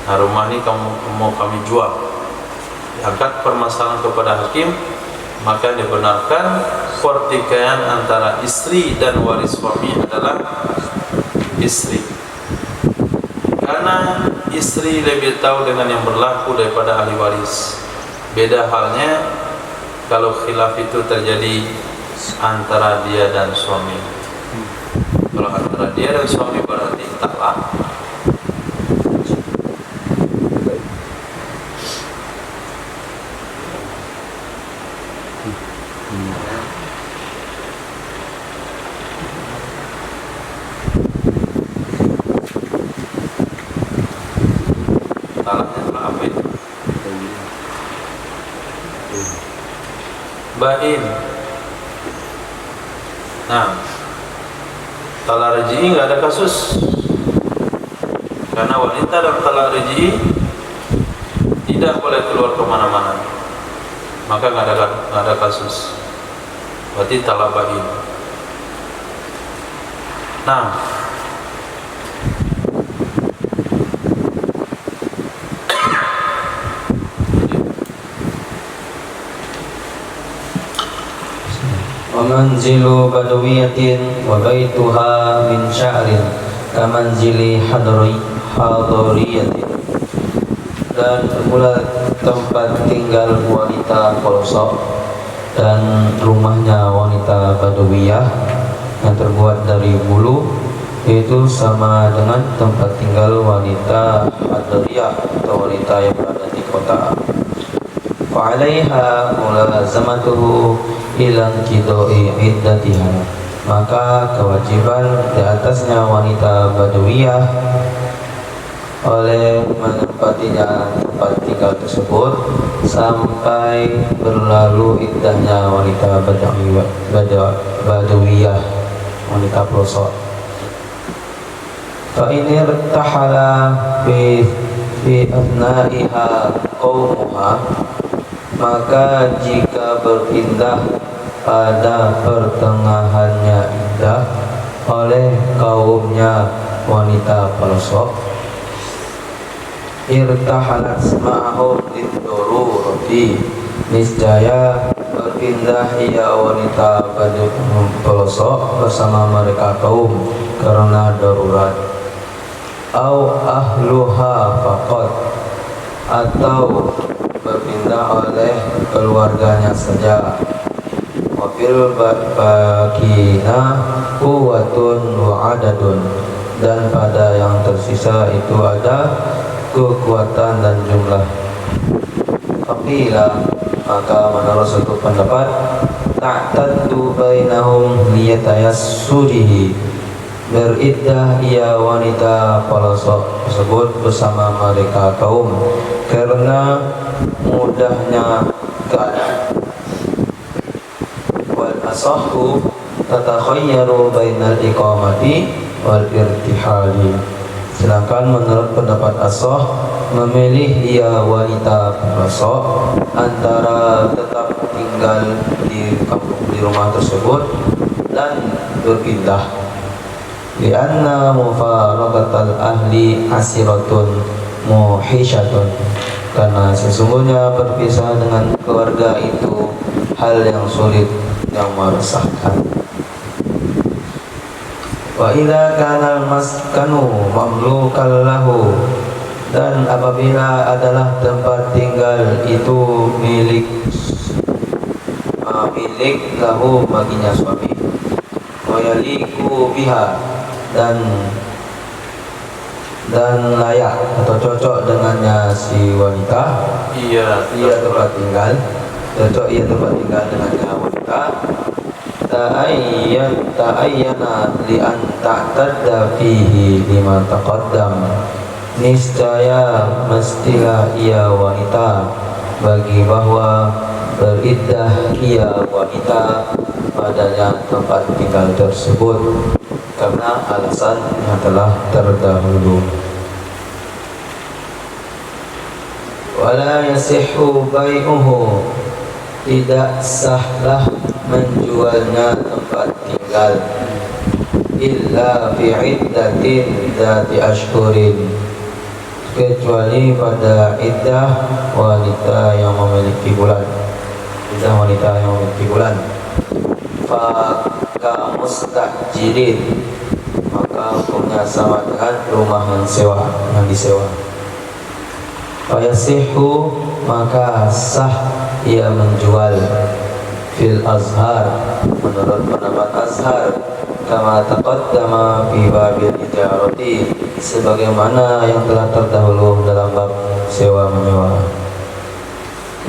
Nah, rumah ini mau kami jual. Diangkat permasalahan kepada hakim, maka dibenarkan pertikaian antara istri dan waris suami adalah istri. Karena istri lebih tahu dengan yang berlaku daripada ahli waris. Beda halnya kalau khilaf itu terjadi antara dia dan suami. Kalau antara dia dan suami berarti talak. Talaknya telah apa itu? Bain. Nah, talak raj'i enggak ada kasus. Karena wanita dalam talak raj'i tidak boleh keluar ke mana-mana. Maka enggak ada kasus. Berarti talak bain. Nah, ومنزل بدوية وبيتها من شعر kamanzili hadoriyati, dan pula tempat tinggal wanita pelosok dan rumahnya wanita badawiyah yang terbuat dari bulu, itu sama dengan tempat tinggal wanita hadariyah atau wanita yang berada di kota. Fa'alaiha mulazamatuhu ila qidai iddatiha, maka kewajiban di atasnya wanita badawiyah oleh menempatinya tempat tinggal tersebut sampai berlalu iddahnya wanita badawiyah, wanita pelosok. Fa ini irtahala fi athnaiha qaumuha, maka jika berpindah pada pertengahannya iddah oleh kaumnya wanita pelosok, irtahalat ma'ahum lidururati, niscaya berpindah ia wanita pelosok bersama mereka kaum karena darurat. Au ahluha faqat, atau berpindah oleh keluarganya saja. Wafil bakina quwwatun wa adadun, dan pada yang tersisa itu ada kekuatan dan jumlah. Faqila, maka menurut satu pendapat, ta'taddu bainahum liyatayassurihi, beriddah ia wanita pelosok tersebut bersama mereka kaum karena mudahnya keadaan. Wal asahhu tatakhayyaru bainal iqamati wal irtihali, sedangkan menurut pendapat asah, memilih ia wanita pelosok antara tetap tinggal di kampung, di rumah tersebut dan berpindah. Lianna mufaraqatal ahli asiratun muhishatun, karena sesungguhnya berpisah dengan keluarga itu hal yang sulit, yang meresahkan. Wa idza kana al-maskanu mamlukan lahu, dan apabila adalah tempat tinggal itu milik lahu baginya suami, wa yaliku biha, dan layak atau cocok dengannya si wanita, ia tempat tinggal, cocok ia tempat tinggal dengannya wanita, ta'ayyana li an ta'tadda fihi lima taqaddam, niscaya mestilah ia wanita bagi bahwa beriddah ia wanita padanya tempat tinggal tersebut karena alasan yang telah terdahulu. Wala yasihhu bai'uhu, tidak sahlah menjualnya tempat tinggal, illa fi iddatin dzati ashhurin, kecuali pada iddah wanita yang memiliki bulan, iddah wanita yang memiliki bulan. Fa mustajirin, maka hukumnya sama dengan rumah yang disewa. Fayasihu, maka sah ia menjual, fil azhar, menurut pendapat azhar, kama taqaddama fi babil ijarati, sebagaimana yang telah terdahulu dalam bab sewa menyewa.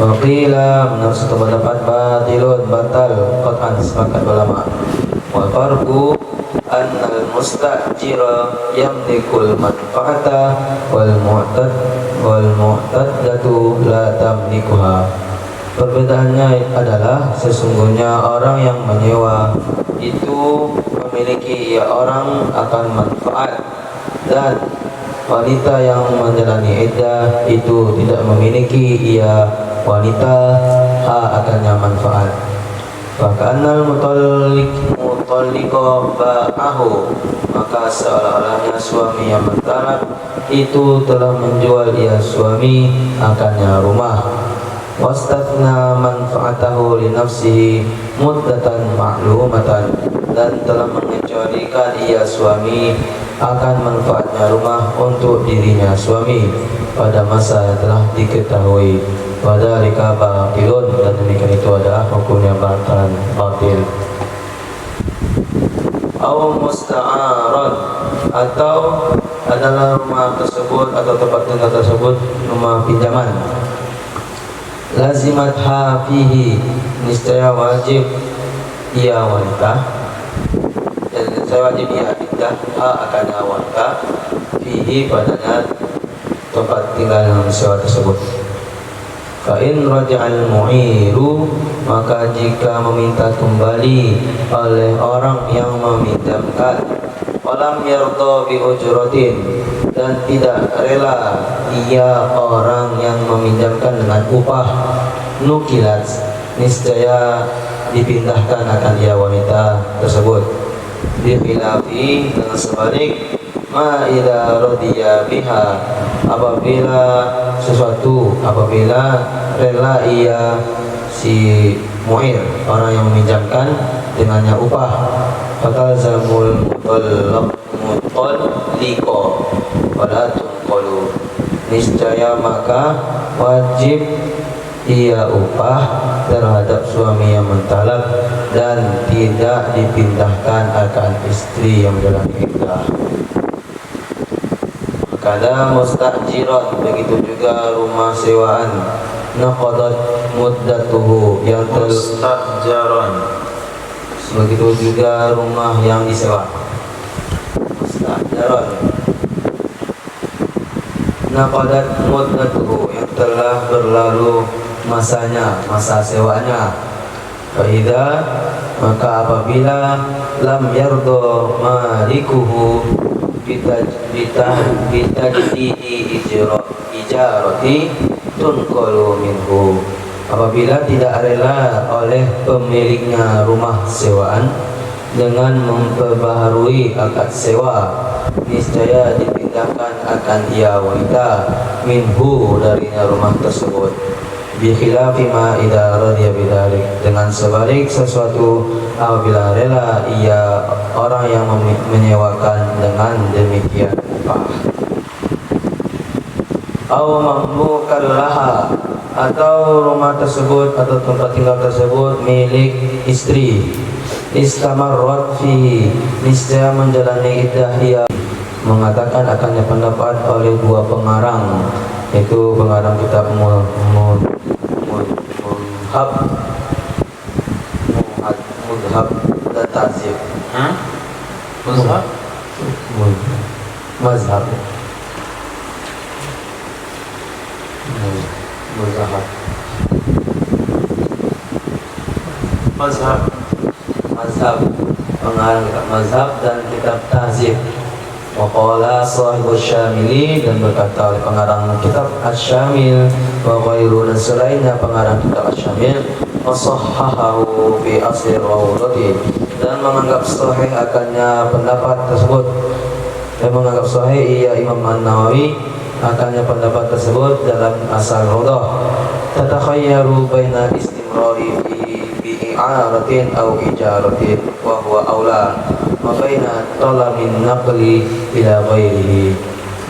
Waqila, menurut satu pendapat, batilun, batal, qat'an, sepakat ulama. Wa farqu annal mustajira yamlikul manfaata wal mu'taddatu la tamlikuha. Perbedaannya adalah sesungguhnya orang yang menyewa itu memiliki ia orang akan manfaat, dan wanita yang menjalani iddah itu tidak memiliki ia wanita akannya manfaat. Bahkan mutallika ba'ahu, maka seolah-olahnya suami yang bertalak itu telah menjual ia suami akannya rumah. wastathna manfaatahu li nafsihi muddatan ma'lumatan, dan telah mengecualikan ia suami akan manfaatnya rumah untuk dirinya suami pada masa yang telah diketahui. Wadzalika batilun, dan demikian itu adalah hukumnya batil. Aw musta'aran, atau adalah rumah tersebut atau tempat tinggal tersebut rumah pinjaman. Lazimat fihi, niscaya wajib ia wanita, dan niscaya wajib ia iddah akan wanita fihi padanya tempat tinggal yang disewa tersebut. Fa in raja'al mu'iru, maka jika meminta kembali oleh orang yang meminjamkan, walam yarda bi ujratin, dan tidak rela ia orang yang meminjamkan dengan upah, nukilat, niscaya dipindahkan akan ia wanita tersebut. Bi khilafi, dengan sebalik, ma idza radiya biha, apabila rela ia si mu'ir, orang yang meminjamkan, dengannya upah. Fatalzamul mutallaqo wala tunqalu, niscaya maka wajib ia upah terhadap suami yang mentalak dan tidak dipindahkan akan istri yang menjalani iddah. Kada mustajiran, begitu juga rumah sewaan, naqadat muddatuhu, yang mustajaran, begitu juga rumah yang disewa. Mustajaran, naqadat muddatuhu, yang telah berlalu masanya, masa sewanya. Faida, maka apabila lam yardo malikuhu bitajdidi ijarati tunqalu minhu, apabila tidak rela oleh pemiliknya rumah sewaan dengan memperbaharui akad sewa, niscaya dipindahkan akan ia wanita minhu, darinya rumah tersebut. Bi khilafi ma idza radiya bidzalik, dengan sebalik sesuatu apabila rela ia orang yang menyewakan dengan demikian upah. Aw mamlukan laha, atau rumah tersebut atau tempat tinggal tersebut milik istri. Istamarrat fihi, niscaya menjalani iddah ia, mengatakan akannya pendapat oleh dua pengarang, yaitu pengarang kitab Mudhab dan Tazib. Mazhab? Mazhab. Pengarang kitab Mazhab dan kitab Tazib. Waqala sahibu Syamili, dan berkata oleh pengarang kitab Asy-Syamil, wa ghairu, dan selainnya pengarang kitab Asy-Syamil, wasahhahu fi asli rawdati, dan menganggap sahih akannya pendapat tersebut, dan menganggap sahih ia Imam An-Nawawi akannya pendapat tersebut dalam asal rawdah. Tatakhayyaru baina istimrari fi i'aratin aw ijaratin wa huwa aula, wa baina talabin naqli ila ghairihi,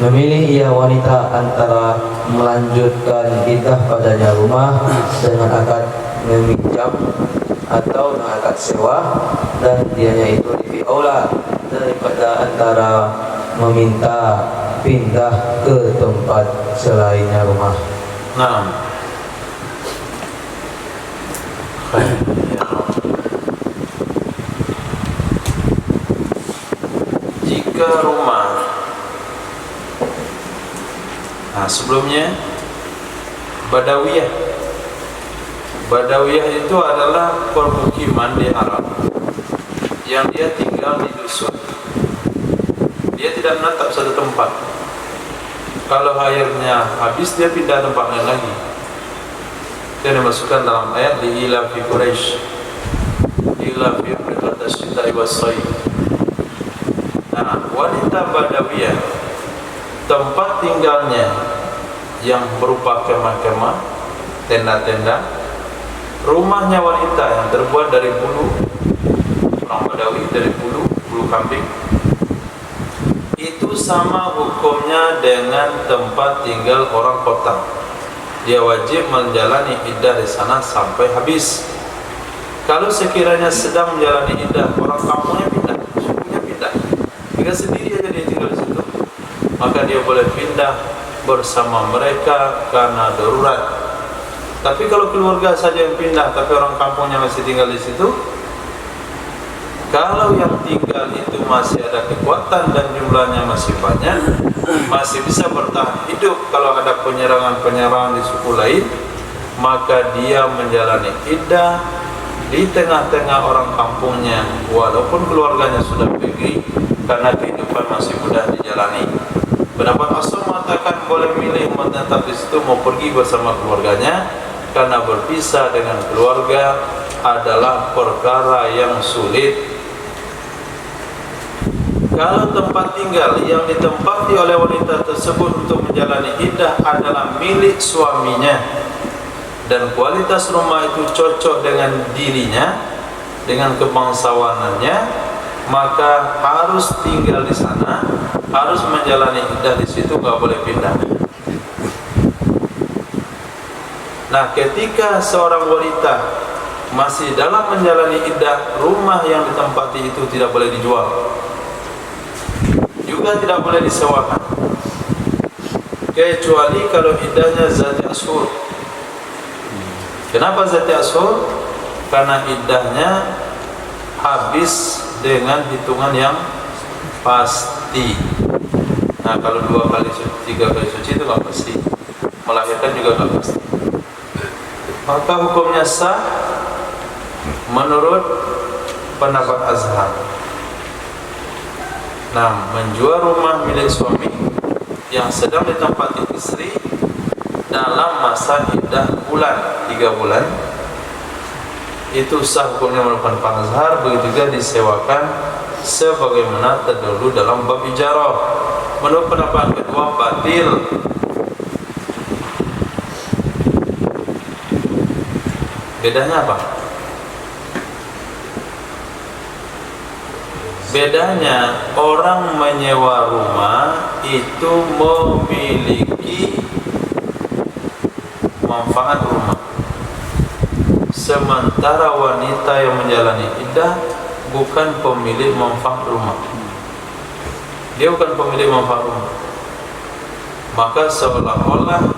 memilih ia wanita antara melanjutkan iddah padanya rumah dengan akad meminjam atau dengan akad sewa, dan dianya itu lebih aula daripada antara meminta pindah ke tempat selainnya rumah. Nah, jika rumah, sebelumnya Badawiyah. Badawiyah itu adalah permukiman di Arab yang dia tinggal di dusun. Dia tidak menetap satu tempat. Kalau airnya habis, dia pindah tempat lain lagi. Dia dimasukkan dalam ayat ila fi Quraisy, ila fi syita'i was-sayf. Nah, wanita Badawiyah, tempat tinggalnya yang berupa kemah-kemah tenda-tenda, rumahnya wanita yang terbuat dari bulu, orang Badawi dari bulu kambing, itu sama hukumnya dengan tempat tinggal orang kota. Dia wajib menjalani iddah di sana sampai habis. Kalau sekiranya sedang menjalani iddah, orang kampungnya pindah, sukunya pindah, tinggal sendiri aja dia tinggal di situ, maka dia boleh pindah bersama mereka karena darurat. Tapi kalau keluarga saja yang pindah, tapi orang kampungnya masih tinggal di situ, kalau yang tinggal itu masih ada kekuatan dan jumlahnya masih banyak, masih bisa bertahan hidup kalau ada penyerangan di suku lain, maka dia menjalani iddah di tengah-tengah orang kampungnya, walaupun keluarganya sudah pergi, karena kehidupan masih mudah dijalani. Pendapat Asal mengatakan boleh milih menetap di situ mau pergi bersama keluarganya, karena berpisah dengan keluarga adalah perkara yang sulit. Kalau tempat tinggal yang ditempati oleh wanita tersebut untuk menjalani iddah adalah milik suaminya, dan kualitas rumah itu cocok dengan dirinya, dengan kebangsawanannya, maka harus tinggal di sana, harus menjalani iddah di situ, nggak boleh pindah. Nah, ketika seorang wanita masih dalam menjalani iddah, rumah yang ditempati itu tidak boleh dijual, juga tidak boleh disewakan, kecuali kalau iddahnya zati ashur. Kenapa zati ashur? Karena iddahnya habis dengan hitungan yang pasti. Nah, kalau 2 kali suci, 3 kali suci itu nggak pasti, melahirkan juga nggak pasti. Maka hukumnya sah menurut pendapat Azhar. Nah, menjual rumah milik suami yang sedang ditempati istri dalam masa iddah 3 bulan, itu sah hukumnya menurut pendapat Azhar. Begitu juga disewakan sebagaimana terdahulu dalam bab ijarah. Menurut pendapat kedua batil. Bedanya apa? Bedanya orang menyewa rumah itu memiliki manfaat rumah, sementara wanita yang menjalani iddah bukan pemilik manfaat rumah. Dia bukan pemilik manfaat rumah. Maka seolah-olah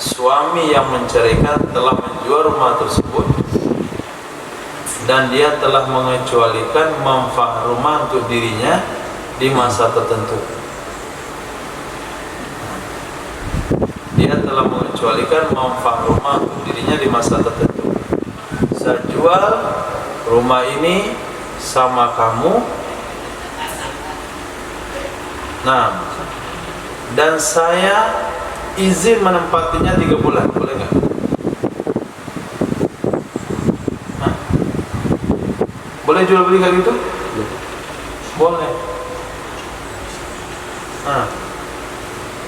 suami yang menceraikan telah menjual rumah tersebut, dan dia telah mengecualikan manfaat rumah untuk dirinya di masa tertentu. Dia telah mengecualikan manfaat rumah untuk dirinya di masa tertentu. Saya jual rumah ini sama kamu, nah, dan saya izin menempatinya 3 bulan, boleh nggak? Boleh jual beli kayak gitu? Boleh. Nah,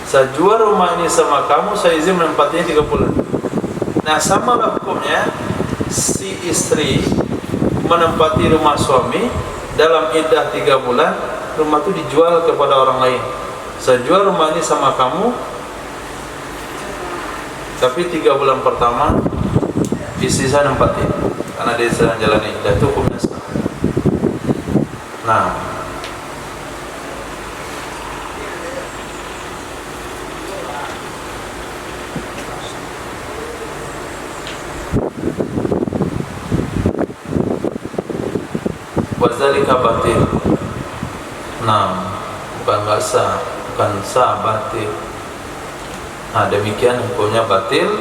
saya jual rumah ini sama kamu, saya izin menempatinya 3 bulan. Nah, sama hukumnya si istri menempati rumah suami dalam iddah 3 bulan, rumah itu dijual kepada orang lain. Saya jual rumah ini sama kamu, tapi 3 bulan pertama istri saya nempati, karena dia sedang jalan iddah, itu hukumnya sah. Nah, wazalika batil. Nah, bukan nggak sah, bukan sah, batil. Nah, demikian hukumnya batil.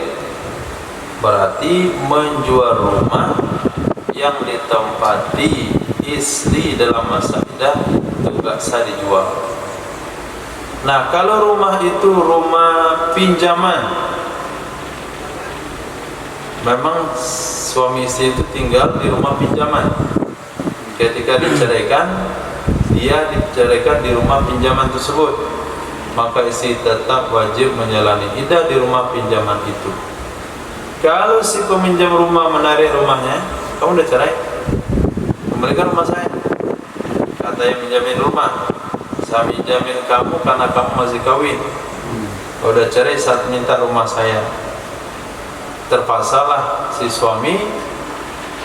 Berarti menjual rumah yang ditempati istri dalam masa iddah itu nggak sah dijual. Nah, kalau rumah itu rumah pinjaman, memang suami istri itu tinggal di rumah pinjaman. Ketika diceraikan, dia diceraikan di rumah pinjaman tersebut, maka istri tetap wajib menjalani iddah di rumah pinjaman itu. Kalau si peminjam rumah menarik rumahnya, kamu udah cerai, kembalikan rumah saya. Kata yang menjamin rumah, saya menjamin kamu karena kamu masih kawin. Kalau udah cerai saat minta rumah saya. Terpaksalah si suami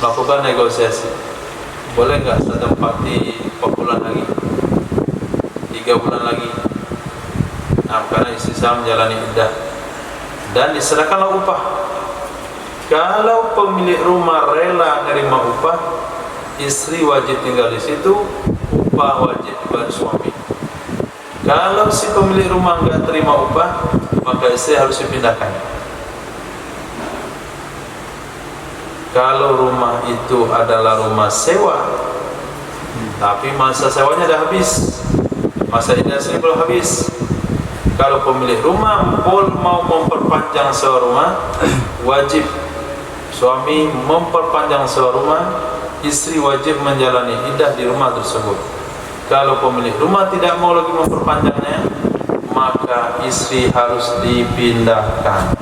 melakukan negosiasi. Boleh nggak saya tempati 4 bulan lagi, 3 bulan lagi? Nah, karena istri saya menjalani iddah, dan diserahkanlah upah. Kalau pemilik rumah rela menerima upah, istri wajib tinggal di situ, upah wajib dibayar suami. Kalau si pemilik rumah nggak terima upah, maka istri harus dipindahkan. Kalau rumah itu adalah rumah sewa, tapi masa sewanya dah habis, masa iddah belum habis. Kalau pemilik rumah mau memperpanjang sewa rumah, wajib suami memperpanjang sewa rumah, istri wajib menjalani iddah di rumah tersebut. Kalau pemilik rumah tidak mau lagi memperpanjangnya, maka istri harus dipindahkan.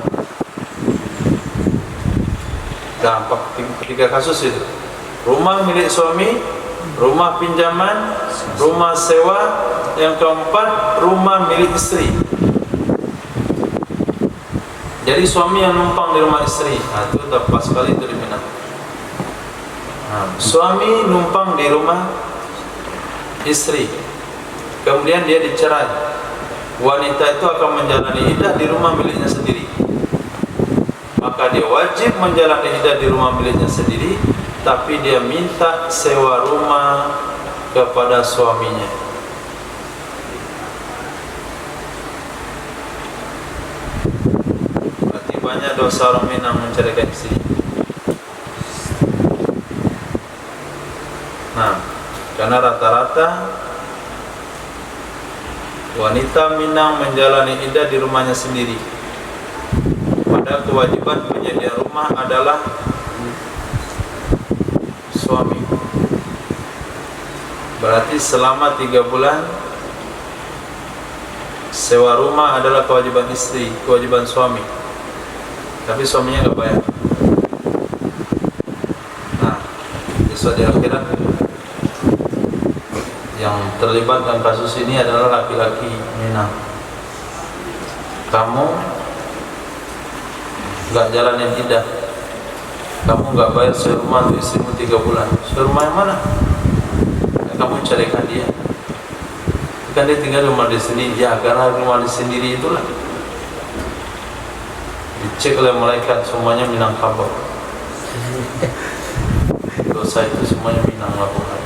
Dampak 3 kasus itu: rumah milik suami, rumah pinjaman, rumah sewa, yang keempat rumah milik istri. Jadi suami yang numpang di rumah istri, nah, itu tepat sekali itu dipindah. Nah, suami numpang di rumah istri, kemudian dia dicerai, wanita itu akan menjalani iddah di rumah miliknya sendiri. Maka dia wajib menjalani iddah di rumah miliknya sendiri, tapi dia minta sewa rumah kepada suaminya. Berarti banyak dosa orang Minang menceraikan istri. Nah, karena rata-rata wanita Minang menjalani iddah di rumahnya sendiri, padahal kewajiban penyedia rumah adalah suami. Berarti selama 3 bulan sewa rumah adalah kewajiban istri, kewajiban suami, tapi suaminya nggak bayar. Nah, besok di akhirat yang terlibat dalam kasus ini adalah laki-laki Minang. Kamu nggak jalanin iddah, kamu nggak bayar sewa rumah untuk istrimu 3 bulan. Sewa rumah yang mana? Kamu carikan dia, kan dia tinggal di rumah dia sendiri. Ya, karena rumah dia sendiri itulah dicek oleh malaikat, semuanya Minang kabar. Dosa itu semuanya Minang lakukan.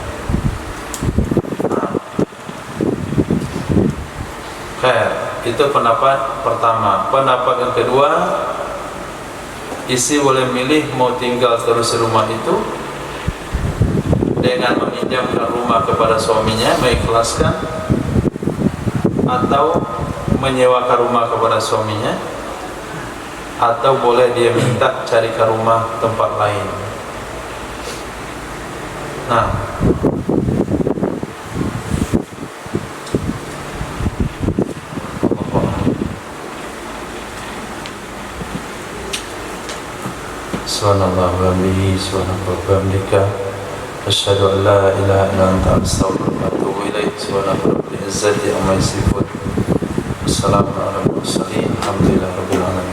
Itu pendapat pertama. Pendapat yang kedua, istri boleh milih mau tinggal terus di rumah itu dengan meminjamkan rumah kepada suaminya, mengikhlaskan, atau menyewakan rumah kepada suaminya, atau boleh dia minta carikan rumah tempat lain. Nah, subhanallah wa bihamdihi, subhanallah wa bihamdika, asyhadu an la ilaha illa anta, astaghfiruka wa atubu ilaik. Subhana rabbil izzati amma yasifun, wassalamu ala mursalin, alhamdulillahi rabbil alamin.